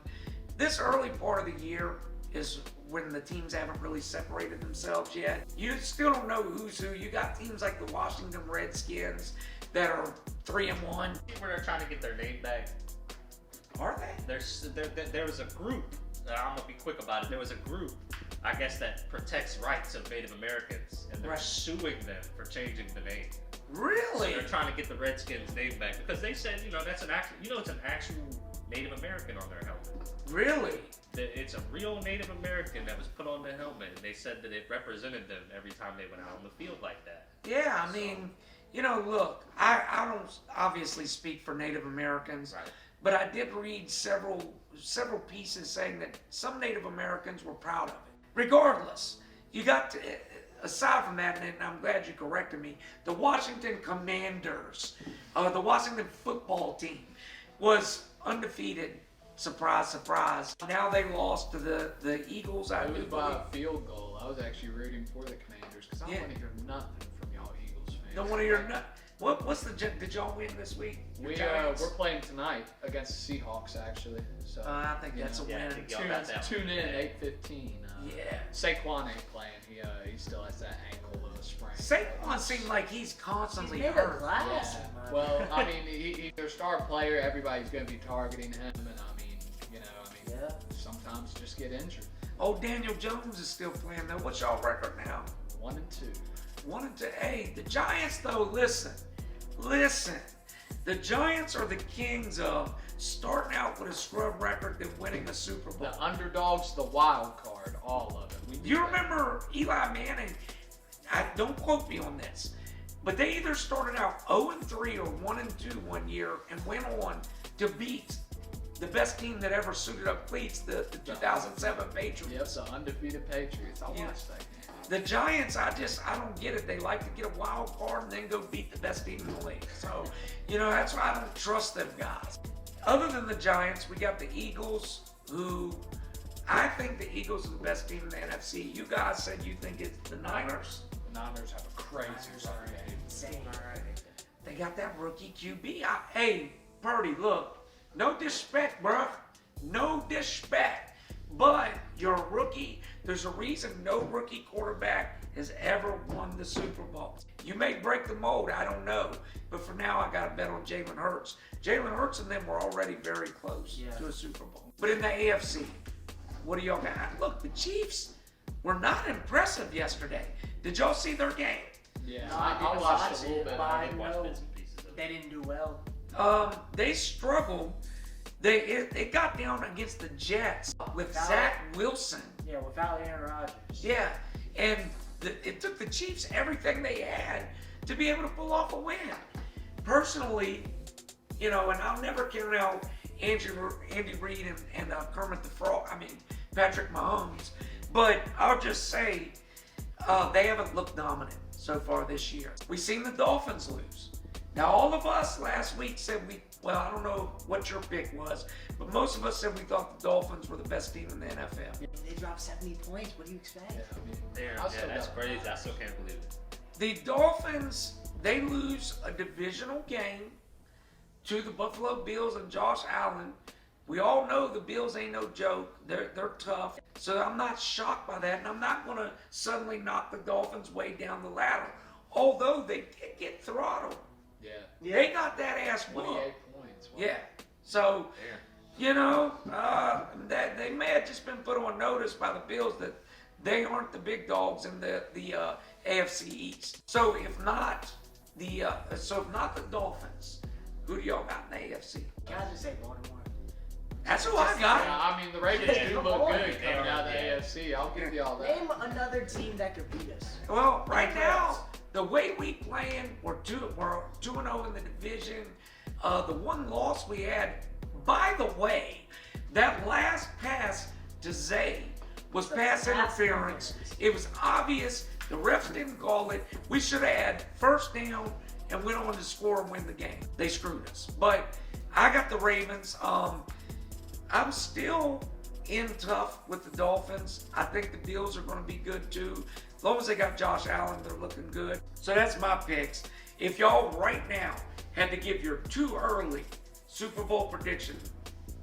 This early part of the year is when the teams haven't really separated themselves yet. You still don't know who's who. You got teams like the Washington Redskins that are 3-1. Where they're trying to get their name back. Are they? There was a group. I'm gonna be quick about it. There was a group, I guess, that protects rights of Native Americans, and they're Right. suing them for changing the name. Really? So they're trying to get the Redskins' name back because they said, you know, that's an actual, you know, it's an actual Native American on their helmet. Really? It's a real Native American that was put on the helmet, and they said that it represented them every time they went out on the field like that. Yeah, I mean, you know, look, I don't obviously speak for Native Americans, Right. but I did read several pieces saying that some Native Americans were proud of it. Regardless, you got to, aside from that, and I'm glad you corrected me, the Washington Commanders, the Washington football team was undefeated. Surprise, surprise. Now they lost to the Eagles. I It was do by believe. a field goal. I was actually rooting for the Commanders because I don't Yeah. want to hear nothing from y'all Eagles fans. Don't want to hear nothing. What's the did y'all win this week? Your Giants? We're playing tonight against the Seahawks actually. So I think you that's a know, yeah, I win. think y'all got that one. tune in Yeah. at 8:15. Yeah. Saquon ain't playing. He still has that ankle sprain. Saquon seems like he's He's constantly made of hurt. glass. Yeah. man. Well, I mean, he's their star player. Everybody's going to be targeting him, and I mean, you know, Yeah. sometimes just get injured. Oh, Daniel Jones is still playing though. What's y'all record now? 1-2. 1-2. Hey, the Giants though, listen. The Giants are the kings of starting out with a scrub record than winning a Super Bowl. The underdogs, the wild card, all of it. You remember Eli Manning? Don't quote me on this, but they either started out 0-3 or 1-2 one year and went on to beat the best team that ever suited up cleats, the 2007 Patriots. Yep, the undefeated Patriots. I Yeah. watched that game. The Giants, I don't get it. They like to get a wild card and then go beat the best team in the league. So, you know, that's why I don't trust them guys. Other than the Giants, we got the Eagles, who I think the Eagles are the best team in the NFC. You guys said you think it's the Niners. The Niners have a crazy Niners run are game. insane. They got that rookie QB. Hey, Purdy, look, no disrespect, bruh. No disrespect. But you're a rookie. There's a reason no rookie quarterback has ever won the Super Bowl. You may break the mold, I don't know. But for now, I got to bet on Jalen Hurts. Jalen Hurts and them were already very close to a Super Bowl. But in the AFC, what do y'all got? Look, the Chiefs were not impressive yesterday. Did y'all see their game? Yeah, No, I didn't watched watch a little it, bit. but I I've watched know bits and pieces of it. they didn't do well. They struggled. It got down against the Jets with Without- Zach Wilson. Yeah, without Aaron Rodgers. Yeah, and it took the Chiefs everything they had to be able to pull off a win. Personally, you know, and I'll never count out Andy Reid and Kermit the Frog. I mean, Patrick Mahomes. But I'll just say they haven't looked dominant so far this year. We've seen the Dolphins lose. Now, all of us last week said well, I don't know what your pick was, but most of us said we thought the Dolphins were the best team in the NFL. They dropped 70 points. What do you expect? Yeah, I mean, There, I still that's got- crazy. I still can't believe it. The Dolphins, they lose a divisional game to the Buffalo Bills and Josh Allen. We all know the Bills ain't no joke. They're tough. So I'm not shocked by that, and I'm not going to suddenly knock the Dolphins way down the ladder. Although they did get throttled. Yeah. They got that ass whooped. 28 points. Wow. Yeah. So, Yeah. you know, that they may have just been put on notice by the Bills that they aren't the big dogs in the AFC East. So if not the Dolphins, who do y'all got in the AFC? Can I just say Baltimore? That's who I got. Yeah, I mean, the Ravens do Come look on. good coming out of the AFC. I'll give y'all that. Name another team that could beat us. Well, right now, the way we playing, we're 2-0 in the division. The one loss we had, by the way, that last pass to Zay was pass interference. It was obvious. The refs didn't call it. We should have had first down and went on to score and win the game. They screwed us. But I got the Ravens. I'm still in tough with the Dolphins. I think the Bills are going to be good too. As long as they got Josh Allen, they're looking good. So that's my picks. If y'all right now had to give your too early Super Bowl prediction,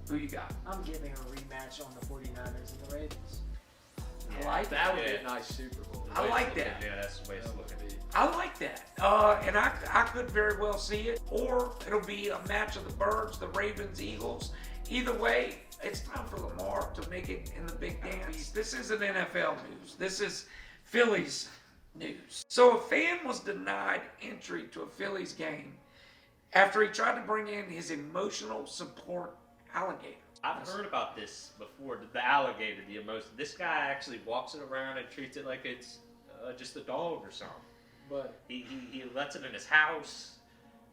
who you got? I'm giving a rematch on the 49ers and the Ravens. I like That would be Yeah. a nice Super Bowl. I like that. Yeah, that's the way it's looking. I like that. And I could very well see it. Or it'll be a match of the Birds, the Ravens, Eagles. Either way, it's time for Lamar to make it in the big dance. This isn't NFL news. This is Phillies news. So a fan was denied entry to a Phillies game after he tried to bring in his emotional support alligator. I've heard about this before. The alligator, the emotion. This guy actually walks it around and treats it like it's just a dog or something. But He lets it in his house.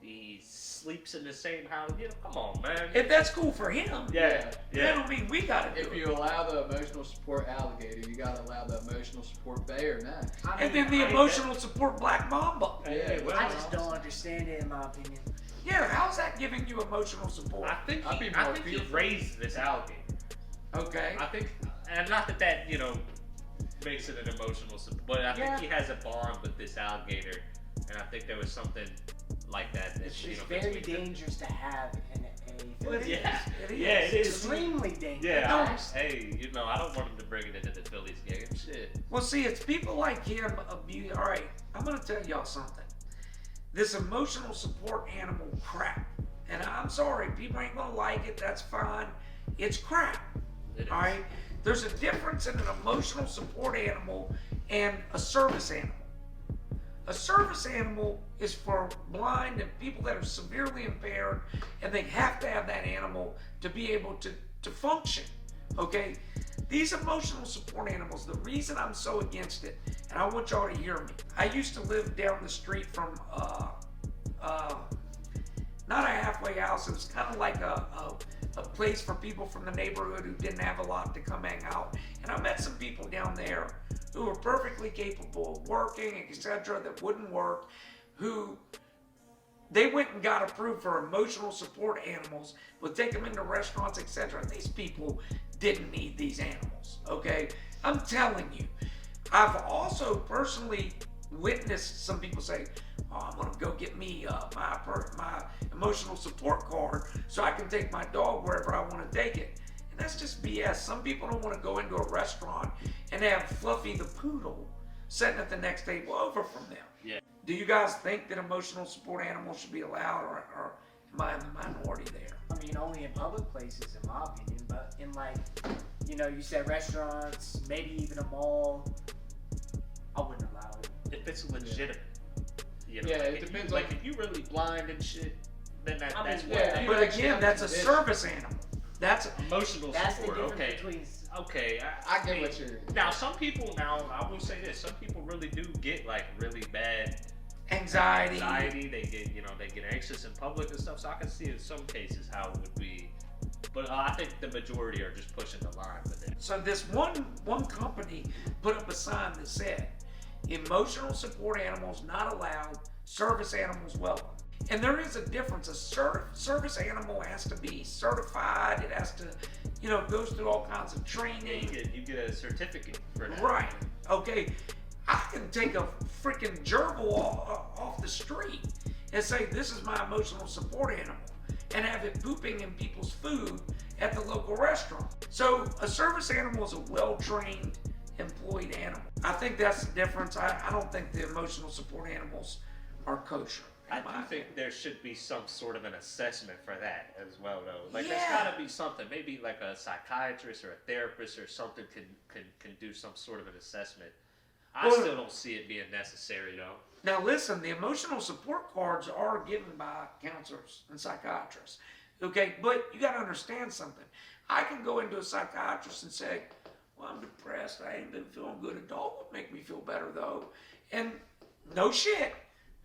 He sleeps in the same house. You know, come on, man. If that's cool for him, Yeah, that yeah. don't mean we gotta do if it. you allow the emotional support alligator, you gotta allow the emotional support bear next. And then the emotional support Black Mamba. Hey, well, I just don't understand it, in my opinion. Yeah, how's that giving you emotional support? I think I'd be he, I more think he fearful. raised this alligator. Okay. I think, and not that you know makes it an emotional support, but I think Yeah. he has a bond with this alligator, and I think there was something like that. It's you know, very between them. dangerous to have in a Well, it is. Yeah, It is. yeah, it is. extremely dangerous. Yeah, hey, you know, I don't want him to bring it into the Phillies game. Shit. Well, see, it's people like him abuse. All right, I'm gonna tell y'all something. This emotional support animal crap, and I'm sorry, people ain't gonna like it. That's fine. It's crap. It is. All right. There's a difference in an emotional support animal and a service animal. A service animal is for blind and people that are severely impaired, and they have to have that animal to be able to function. Okay? These emotional support animals, the reason I'm so against it, and I want y'all to hear me. I used to live down the street from not a halfway house, it was kind of like a place for people from the neighborhood who didn't have a lot to come hang out. And I met some people down there who were perfectly capable of working, etc., that wouldn't work, who they went and got approved for emotional support animals, would take them into restaurants, etc. These people didn't need these animals, okay? I'm telling you. I've also personally witnessed some people say, oh, I'm gonna go get me my emotional support card so I can take my dog wherever I want to take it. And that's just BS. Some people don't want to go into a restaurant and have Fluffy the poodle sitting at the next table over from them. Yeah. Do you guys think that emotional support animals should be allowed, or am I in the minority there? I mean, only in public places, in my opinion. But in you said restaurants, maybe even a mall, I wouldn't allow it. If it's legitimate. You know, Yeah, it if you- depends Like on- if you really blind and shit, then that's mean, what. yeah. But actually again, have that's a conditions. service animal. That's Emotional That's the support. difference Okay. between. Okay, I get mean, what you're. Now, some people, I will say this, some people really do get like really bad anxiety. They get anxious in public and stuff. So I can see in some cases how it would be, but I think the majority are just pushing the line with it. So this one company put up a sign that said, emotional support animals not allowed, service animals welcome. And there is a difference. A service animal has to be certified. It has to, goes through all kinds of Yeah, training. you get a certificate for that. Right. Okay. I can take a freaking gerbil off the street and say, this is my emotional support animal, and have it pooping in people's food at the local restaurant. So a service animal is a well-trained, employed animal. I think that's the difference. I don't think the emotional support animals are kosher. I do think there should be some sort of an assessment for that as well, though. Like, Yeah. there's got to be something. Maybe like a psychiatrist or a therapist or something can do some sort of an assessment. I Well, still don't see it being necessary, though. Now listen, the emotional support cards are given by counselors and psychiatrists. Okay, but you got to understand something. I can go into a psychiatrist and say, well, I'm depressed. I ain't been feeling good. A dog would make me feel better, though. And no shit,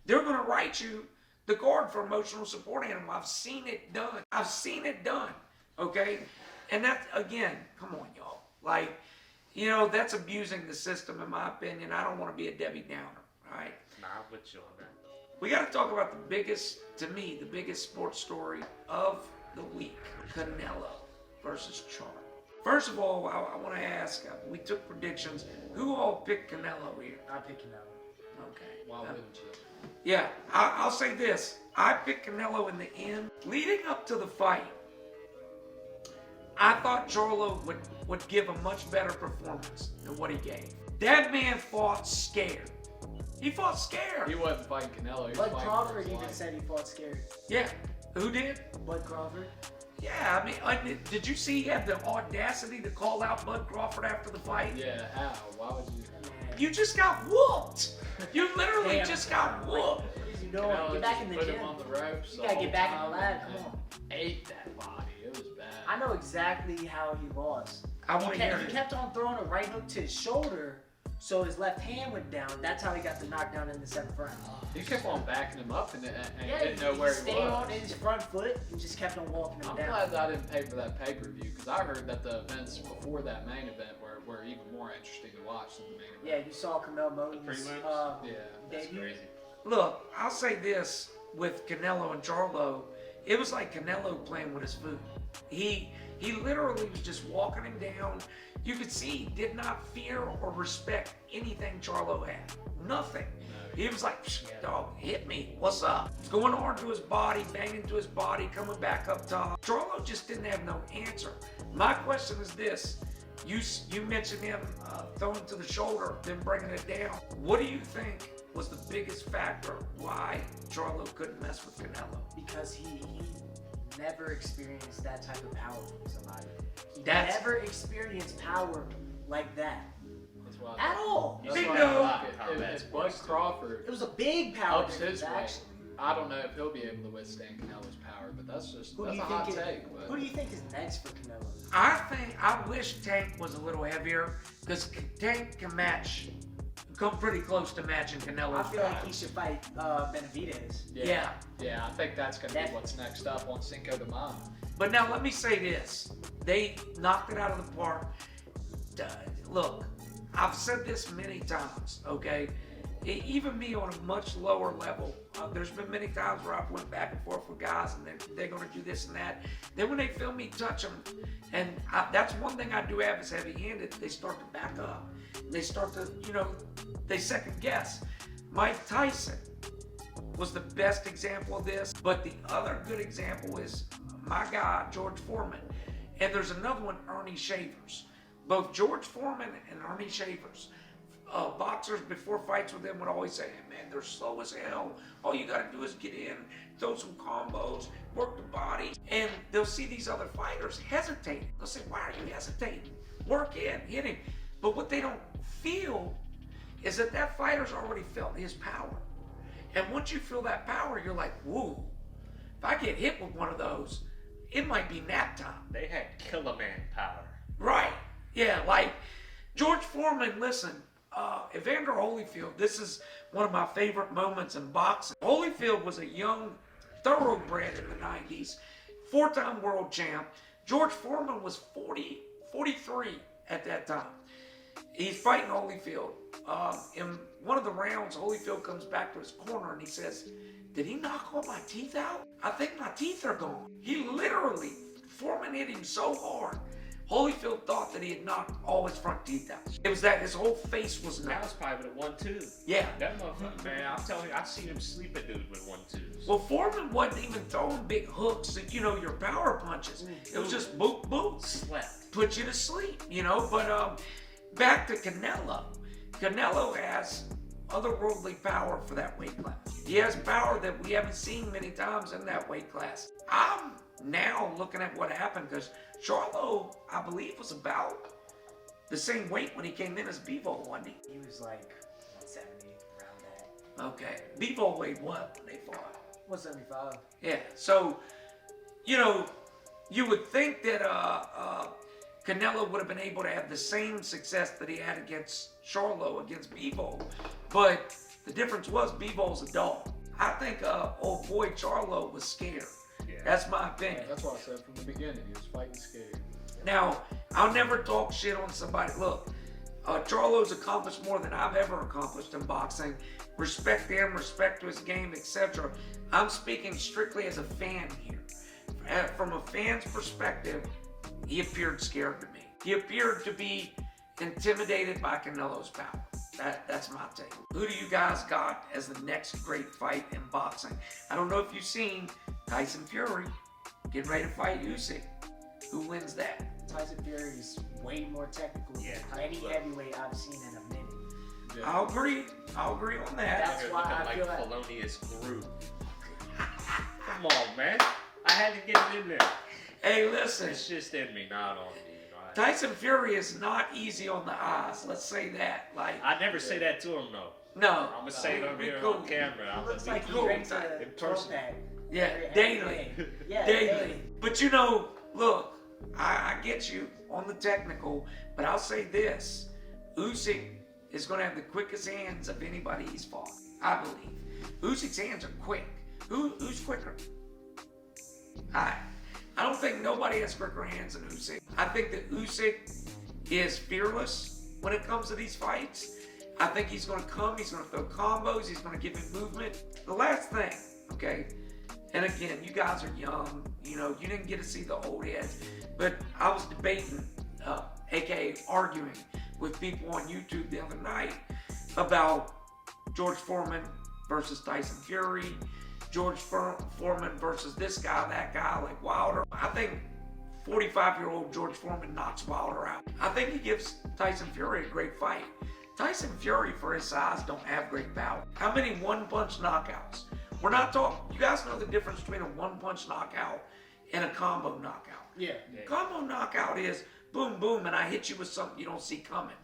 they're going to write you the card for emotional support animal. I've seen it done. I've seen it done. Okay? And that, again, come on, y'all. Like, you know, that's abusing the system, in my opinion. I don't want to be a Debbie Downer, right? Nah, I'm with you on that. We got to talk about the biggest, to me, the biggest sports story of the week. Canelo versus Charlo. First of all, I want to ask, we took predictions. Who all picked Canelo here? I pick Canelo. Okay. Why wouldn't you? Yeah, I'll say this. I picked Canelo in the end. Leading up to the fight, I thought Charlo would give a much better performance than what he gave. That man fought scared. He fought scared. He wasn't fighting Canelo. He was Bud fighting Crawford for his even life. said he fought scared. Yeah. Who did? Bud Crawford. Yeah, I mean, did you see he had the audacity to call out Bud Crawford after the fight? Yeah, how? Why would you? You just got whooped. You literally Damn. just got whooped. What is you doing? Canelo Get back just in the put gym. him on the ropes. You gotta the get back in whole the time lab. Come and on. Ate that body. It was bad. I know exactly how he lost. I want to hear He it. kept on throwing a right hook to his shoulder, so his left hand went down. That's how he got the knockdown in the 7th round. He kept on backing him up and Yeah, didn't know where he stayed was. on his front foot and just kept on walking him I'm down. glad that I didn't pay for that pay-per-view because I heard that the events before that main event were even more interesting to watch than the main Yeah, event. you saw Canelo Mo's prelims? Yeah, That's debut. crazy. Look, I'll say this with Canelo and Charlo. It was like Canelo playing with his food. He literally was just walking him down. You could see he did not fear or respect anything Charlo had. Nothing. He was like, dog, hit me. What's up? Going hard to his body, banging to his body, coming back up top. Charlo just didn't have no answer. My question is this. You mentioned him throwing to the shoulder, then bringing it down. What do you think was the biggest factor why Charlo couldn't mess with Canelo? Because he never experienced that type of power from somebody. He That's- never experienced power like that. That's why. At all. That's Bingo. why I like it. Combat's If Bud worse. Crawford It was a big power ups his difference, weight, actually. I don't know if he'll be able to withstand Canelo's power, but that's a hot take. But Who do you think is next for Canelo? I wish Tank was a little heavier because Tank can come pretty close to matching Canelo's I feel like power. he should fight Benavidez. Yeah. Yeah, I think that's going to be what's next up on Cinco de Mayo. But now let me say this. They knocked it out of the park. Look, I've said this many times, okay? Even me on a much lower level, there's been many times where I've went back and forth with guys and they're going to do this and that. Then when they feel me touch them, and that's one thing I do have is heavy-handed, they start to back up. They start to, they second guess. Mike Tyson was the best example of this, but the other good example is my guy, George Foreman. And there's another one, Ernie Shavers. Both George Foreman and Ernie Shavers, boxers before fights with them would always say, hey man, they're slow as hell. All you gotta do is get in, throw some combos, work the body. And they'll see these other fighters hesitating. They'll say, why are you hesitating? Work in, hit him. But what they don't feel is that fighter's already felt his power. And once you feel that power, you're like, whoa, if I get hit with one of those, it might be nap time. They had Killer Man power. Right. Yeah, like George Foreman, listen, Evander Holyfield, this is one of my favorite moments in boxing. Holyfield was a young thoroughbred in the 90s, 4-time world champ. George Foreman was 43 at that time. He's fighting Holyfield. In one of the rounds, Holyfield comes back to his corner and he says, did he knock all my teeth out? I think my teeth are gone. He literally, Foreman hit him so hard, Holyfield thought that he had knocked all his front teeth out. It was that his whole face was That knocked. was probably the 1-2. Yeah. That motherfucker, man, I'm telling you, I've seen him sleep a dude with 1-2s. Well, Foreman wasn't even throwing big hooks and, your power punches. It was just boop, boop. Slept. Put you to sleep, But back to Canelo. Canelo has otherworldly power for that weight class. He has power that we haven't seen many times in that weight class. I'm now looking at what happened because Charlo, I believe, was about the same weight when he came in as Bivol, wasn't he? He was like 170, around that. Okay. Bivol weighed what when they fought? 175. Yeah. So, you know, you would think that Canelo would have been able to have the same success that he had against Charlo, against Bivol, but the difference was Bivol's a dog. I think old boy Charlo was scared. Yeah. That's my opinion. Yeah, that's what I said from the beginning. He was fighting scared. Now, I'll never talk shit on somebody. Look, Charlo's accomplished more than I've ever accomplished in boxing. Respect to him, respect to his game, etc. I'm speaking strictly as a fan here. From a fan's perspective, he appeared scared to me. He appeared to be intimidated by Canelo's power. That's my take. Who do you guys got as the next great fight in boxing? I don't know if you've seen Tyson Fury getting ready to fight USYK. Who wins that? Tyson Fury is way more technical Yeah. than any heavyweight I've seen in a minute. Yeah. I'll agree on that. That's You're why looking I like feel like- Felonious Groove. Come on, man. I had to get it in there. Hey, listen, It's just in me, not on me. Tyson Fury is not easy on the eyes. Let's say that. Like, I never say that to him, though. no. I'm gonna say it over we here cool. on camera. He I'm looks gonna like be he cool. drinks a in person. 12-pack. Yeah, every daily. day. Yeah, Daily. But you know, look, I get you on the technical, but I'll say this. Usyk is going to have the quickest hands of anybody he's fought, I believe. Usyk's hands are quick. Who's quicker? I don't think nobody has quicker hands than Usyk. I think that Usyk is fearless when it comes to these fights. I think he's going to come, he's going to throw combos, he's going to give him movement. The last thing, okay, and again, you guys are young, you know, you didn't get to see the old heads, but I was debating, aka arguing with people on YouTube the other night about George Foreman versus Tyson Fury, George Foreman versus this guy, that guy, like Wilder. I think 45-year-old George Foreman knocks Wilder out. I think he gives Tyson Fury a great fight. Tyson Fury, for his size, don't have great power. How many one-punch knockouts? We're not talking, you guys know the difference between a one-punch knockout and a combo knockout. Yeah. Combo knockout is boom, boom, and I hit you with something you don't see coming.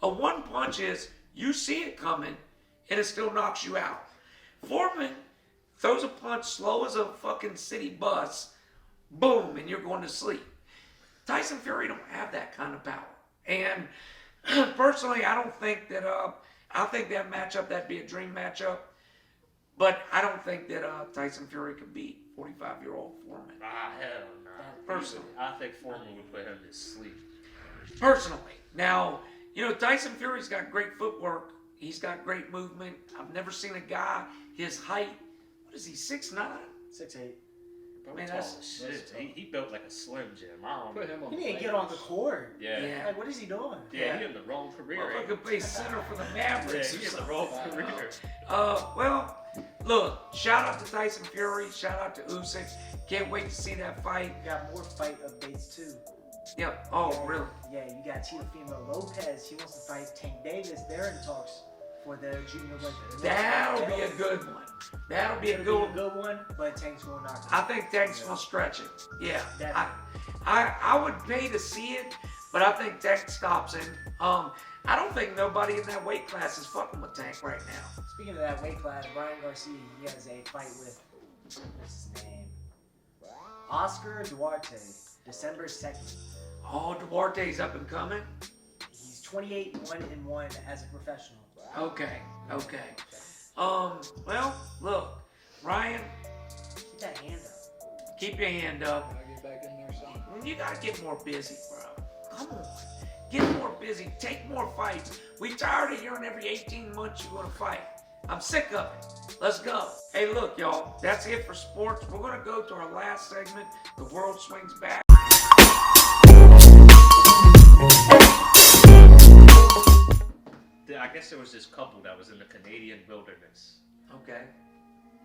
A one-punch is you see it coming and it still knocks you out. Foreman throws a punch slow as a fucking city bus, boom, and you're going to sleep. Tyson Fury don't have that kind of power. And personally, I don't think that, I think that matchup, that'd be a dream matchup. But I don't think that Tyson Fury could beat 45-year-old Foreman. Ah, hell no. Personally. I think Foreman would put him to sleep. Personally. Now, you know, Tyson Fury's got great footwork. He's got great movement. I've never seen a guy his height. What is he, 6'9"? 6'8". Man, Tall that's- as shit. He built like a Slim Jim. I don't Put know. him on He the didn't get on the court. Yeah. Yeah. Like, what is he doing? Yeah, he in the wrong career. ain't Motherfucker plays center for the Mavericks. he? Yeah, he in the wrong career. Well, look, shout out to Tyson Fury. Shout out to Usyk. Can't wait to see that fight. You got more fight updates too. Yep. Oh, really? Yeah, you got Teofimo Lopez. He wants to fight Tank Davis. They're in talks for the junior weight. That'll be a good one. That'll be a It'll good be a one. good one, but Tank's gonna knock him. I think Tank's gonna stretch it. Yeah. Definitely. I would pay to see it, but I think Tank stops him. I don't think nobody in that weight class is fucking with Tank right now. Speaking of that weight class, Ryan Garcia, he has a fight with, what's his name? Oscar Duarte, December 2nd. Oh, Duarte's up and coming. He's 28-1-1 as a professional. Okay. Well, look, Ryan, Keep that hand up. keep your hand up. Can I get back in there something? You gotta get more busy, bro. Come on. Get more busy. Take more fights. We tired of hearing every 18 months you're gonna fight. I'm sick of it. Let's go. Hey, look, y'all. That's it for sports. We're gonna go to our last segment. The world swings back. I guess there was this couple that was in the Canadian wilderness, Okay.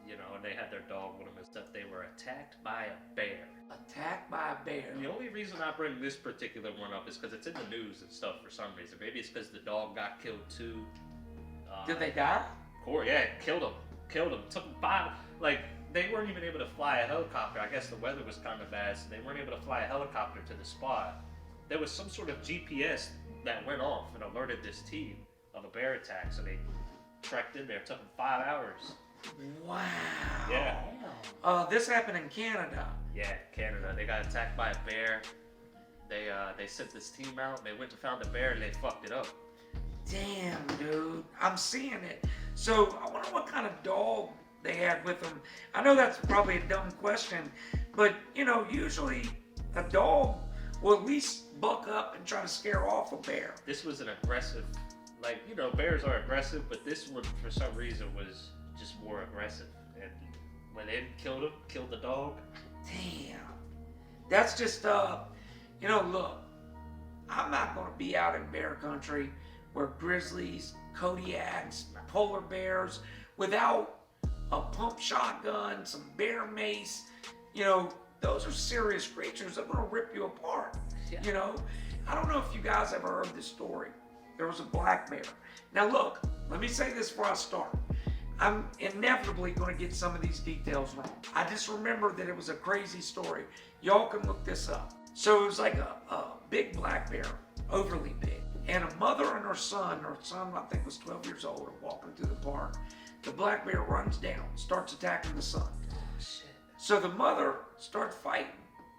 you know, and they had their dog with them and stuff. They were attacked by a bear. Attacked by a bear. And the only reason I bring this particular one up is because it's in the news and stuff for some reason. Maybe it's because the dog got killed too. Did they die? Yeah, killed him. killed him. Took him 5. Like they weren't even able to fly a helicopter. I guess the weather was kind of bad, so they weren't able to fly a helicopter to the spot. There was some sort of GPS that went off and alerted this team of a bear attack, so they trekked in there. It took them 5 hours. Wow. Yeah. This happened in Canada. Yeah, Canada. They got attacked by a bear. They sent this team out. They went and found the bear and they fucked it up. Damn, dude. I'm seeing it. So I wonder what kind of dog they had with them. I know that's probably a dumb question, but you know, usually a dog will at least buck up and try to scare off a bear. This was an aggressive, like, you know, bears are aggressive, but this one for some reason was just more aggressive. And when they killed him, killed the dog. Damn. That's just, you know, look, I'm not going to be out in bear country where grizzlies, Kodiaks, polar bears, without a pump shotgun, some bear mace, you know, those are serious creatures. They're going to rip you apart. Yeah. You know, I don't know if you guys ever heard this story. There was a black bear. Now look, let me say this before I start. I'm inevitably going to get some of these details wrong. I just remember that it was a crazy story. Y'all can look this up. So it was like a big black bear, overly big. And a mother and her son I think was 12 years old, are walking through the park. The black bear runs down, starts attacking the son. Shit. So the mother starts fighting.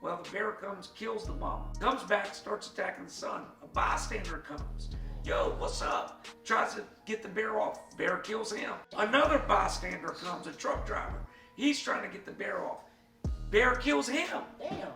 Well, the bear comes, kills the mama. Comes back, starts attacking the son. A bystander comes. Yo, what's up? Tries to get the bear off. Bear kills him. Another bystander comes, a truck driver. He's trying to get the bear off. Bear kills him. Damn.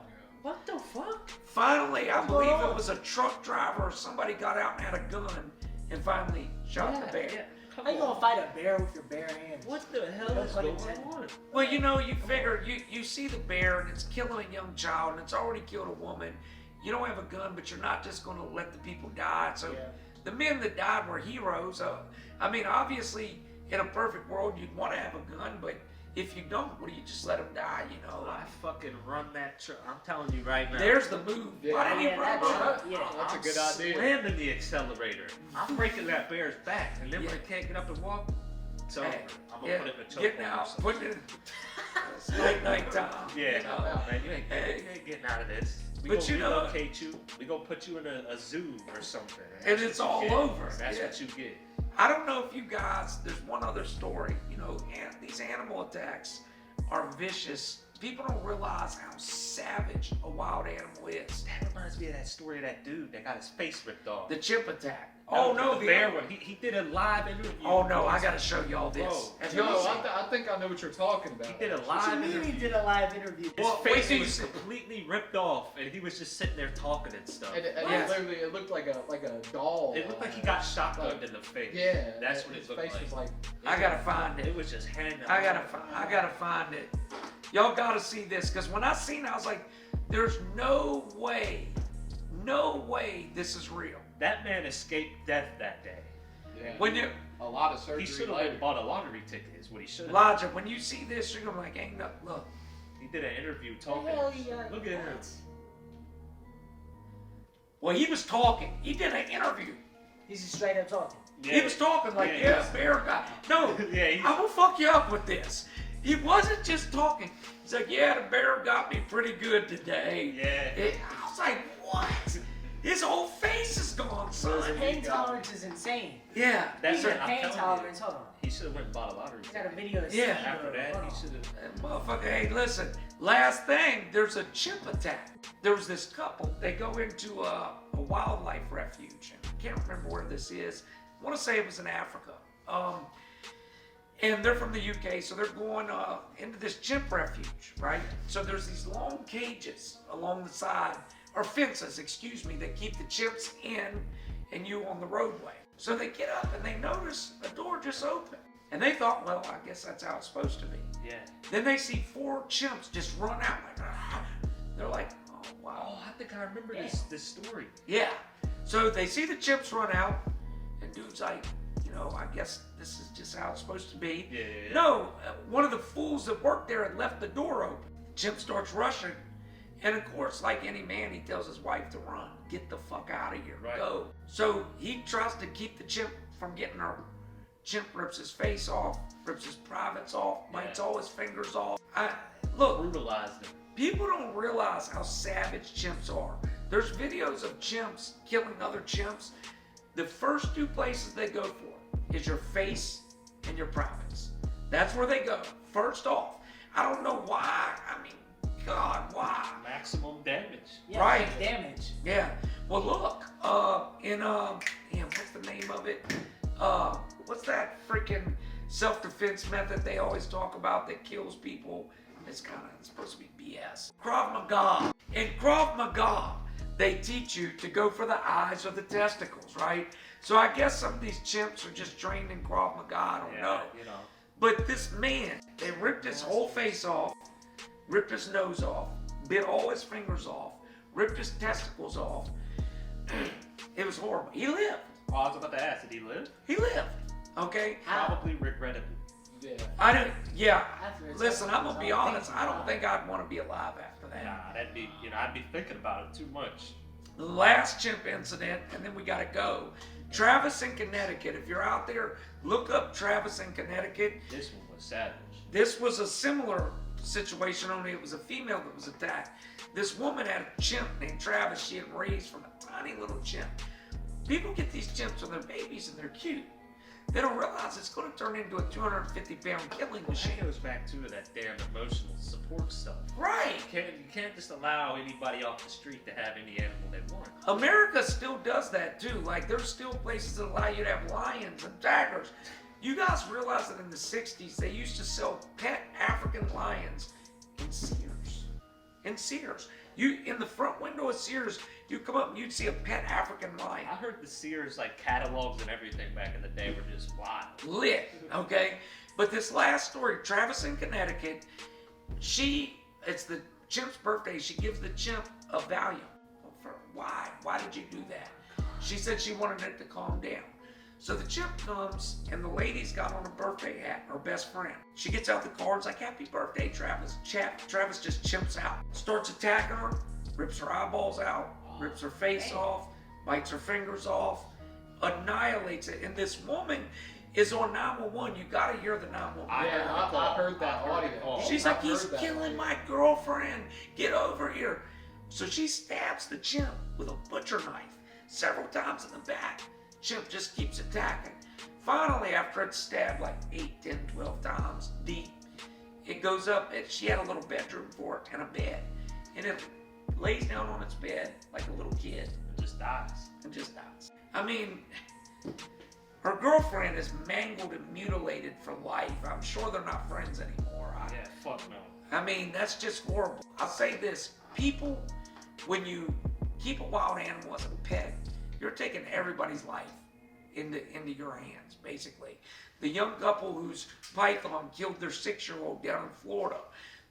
What the fuck? Finally, I believe it was a truck driver or somebody got out and had a gun and finally shot the bear. Yeah. How you gonna fight a bear with your bare hands? What the hell No is pun going intended. on? Well, you know, you figure, you see the bear and it's killing a young child and it's already killed a woman. You don't have a gun, but you're not just going to let the people die. So Yeah. the men that died were heroes. I mean, obviously, in a perfect world, you'd want to have a gun, but if you don't, what do you just let them die, you know? I fucking run that truck. I'm telling you right now. There's the move. Yeah. Why didn't he Yeah, run that over? truck, yeah. That's a good idea. Slamming the accelerator. I'm breaking that bear's back, and then when Yeah. it can't get up and walk, it's over. Hey, I'm gonna yeah, put it in a chokehold. getting or out, something. putting it. It's late night time. Yeah, you know? man, you ain't getting out of this. We But gonna you know- relocate you. We gonna put you in a zoo or something. And that's it's what you all get. over. That's Yeah. what you get. I don't know if you guys, there's one other story, you know, and these animal attacks are vicious. People don't realize how savage a wild animal is. That reminds me of that story of that dude that got his face ripped off. The chimp attack. No, Oh no, the bear other- one. He did a live interview. Oh no, I gotta show y'all this. Bro, Have you No, seen it? I think I know what you're talking about. He did a What you live mean interview. he did a live interview? His Well, wait face till you was see- completely ripped off, and he was just sitting there talking and stuff. And Yes. literally, it looked like a doll. It looked like he got shotgunned in the face. Yeah, That's what his it looked face like. was like. I gotta find It it. was just hanging. I gotta find it. Y'all gotta see this, because when I seen it, I was like, there's no way this is real. That man escaped death that day. Yeah. When you, A lot of surgery He should have later. been bought a lottery ticket. Is what he should have. Elijah, when you see this, you're gonna be like, ain't nothing, look. He did an interview What talking. the hell he got? Look at him. What? Well, he was talking. He did an interview. He's just straight up talking. He was talking like, Yeah, yeah, bear guy. No, Yeah, he's- I'm gonna fuck you up with this. He wasn't just talking. He's like, yeah, the bear got me pretty good today. Yeah. I was like, what? His whole face is gone, His son. pain tolerance is insane. Yeah. That's He's it. a I'm pain telling tolerance. you. Hold on. He should have went and bought a lottery I got a ticket. video of Yeah. Steve, After that, hold he on. should have. And motherfucker, hey, listen. Last thing, there's a chimp attack. There was this couple. They go into a wildlife refuge. I can't remember where this is. I want to say it was in Africa. And they're from the UK, so they're going into this chimp refuge, right? So there's these long cages along the side, or fences, excuse me, that keep the chimps in and you on the roadway. So they get up and they notice a door just open. And they thought, well, I guess that's how it's supposed to be. Yeah. Then they see 4 chimps just run out like, "Ah." They're like, oh wow. Oh, I think I remember this story. Yeah. So they see the chimps run out, and dude's like, you know, I guess this is just how it's supposed to be. Yeah. No, one of the fools that worked there had left the door open. Chimp starts rushing, and of course, like any man, he tells his wife to run, get the fuck out of here, Right. go. So he tries to keep the chimp from getting her chimp rips his face off, rips his privates off, bites Yeah. all his fingers off. Look, Brutalized him. people don't realize how savage chimps are. There's videos of chimps killing other chimps. The first two places they go for is your face and your privates. That's where they go. First off, I don't know why. I mean, God, why? Maximum damage. Yeah, Right. like damage. Yeah. Well, look, damn, what's the name of it? What's that freaking self-defense method they always talk about that kills people? It's supposed to be BS. Krav Maga. In Krav Maga, they teach you to go for the eyes or the testicles, right? So I guess some of these chimps are just trained in Krav Maga. I don't know. You know. But this man, they ripped his whole face off, ripped his nose off, bit all his fingers off, ripped his testicles off. It was horrible. He lived. Oh, I was about to ask, did he live? He lived. Okay? Probably regrettably. Yeah. I don't, yeah. After it's Listen, I'm gonna be I don't honest. think I don't think I'd want to be alive after that. Nah, that'd be, I'd be thinking about it too much. The last chimp incident, and then we gotta go. Travis in Connecticut. If you're out there, look up Travis in Connecticut. This one was savage. This was a similar situation, only it was a female that was attacked. This woman had a chimp named Travis she had raised from a tiny little chimp. People get these chimps when they're babies and they're cute. They don't realize it's going to turn into a 250-pound killing machine. That goes back to that damn emotional support stuff. Right. You can't just allow anybody off the street to have any animal they want. America still does that too. Like there's still places that allow you to have lions and tigers. You guys realize that in the 60s they used to sell pet African lions in Sears. In Sears. You in the front window of Sears, you come up and you'd see a pet African lion. I heard the Sears like catalogs and everything back in the day were just wild. Lit, okay? But this last story, Travis in Connecticut, it's the chimp's birthday. She gives the chimp a Valium. Why? Why did you do that? She said she wanted it to calm down. So the chimp comes and the lady's got on a birthday hat, her best friend. She gets out the cards like, happy birthday, Travis. Travis just chimps out, starts attacking her, rips her eyeballs out, rips her face off, bites her fingers off, annihilates it. And this woman is on 911. You gotta hear the 911. I heard that audio. She's I like, he's heard that killing audio. my girlfriend. Get over here. So she stabs the chimp with a butcher knife several times in the back. Chimp just keeps attacking. Finally, after it's stabbed like 8, 10, 12 times deep, it goes up. She had a little bedroom for it and a bed. And it lays down on its bed like a little kid. It just dies. And just dies. I mean, her girlfriend is mangled and mutilated for life. I'm sure they're not friends anymore. Yeah, fuck no. I mean, that's just horrible. I'll say this, people, when you keep a wild animal as a pet, you're taking everybody's life into your hands, basically. The young couple whose python killed their 6-year-old down in Florida.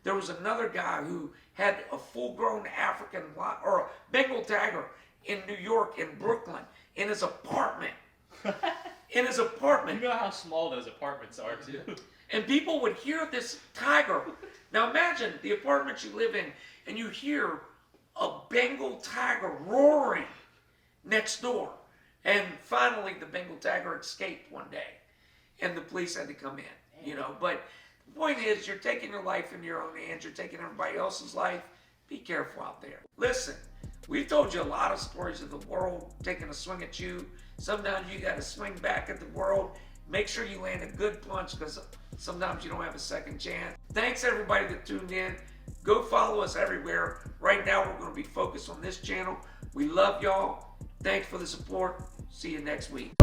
There was another guy who had a full-grown African or a Bengal tiger in New York, in Brooklyn, in his apartment. In his apartment. You know how small those apartments are too. And people would hear this tiger. Now imagine the apartment you live in, and you hear a Bengal tiger roaring next door. And finally, the Bengal tiger escaped one day, and the police had to come in. You know, but the point is, you're taking your life into your own hands. You're taking everybody else's life. Be careful out there. Listen, we've told you a lot of stories of the world taking a swing at you. Sometimes you got to swing back at the world. Make sure you land a good punch, because sometimes you don't have a second chance. Thanks everybody that tuned in. Go follow us everywhere. Right now we're going to be focused on this channel. We love y'all. Thanks for the support. See you next week.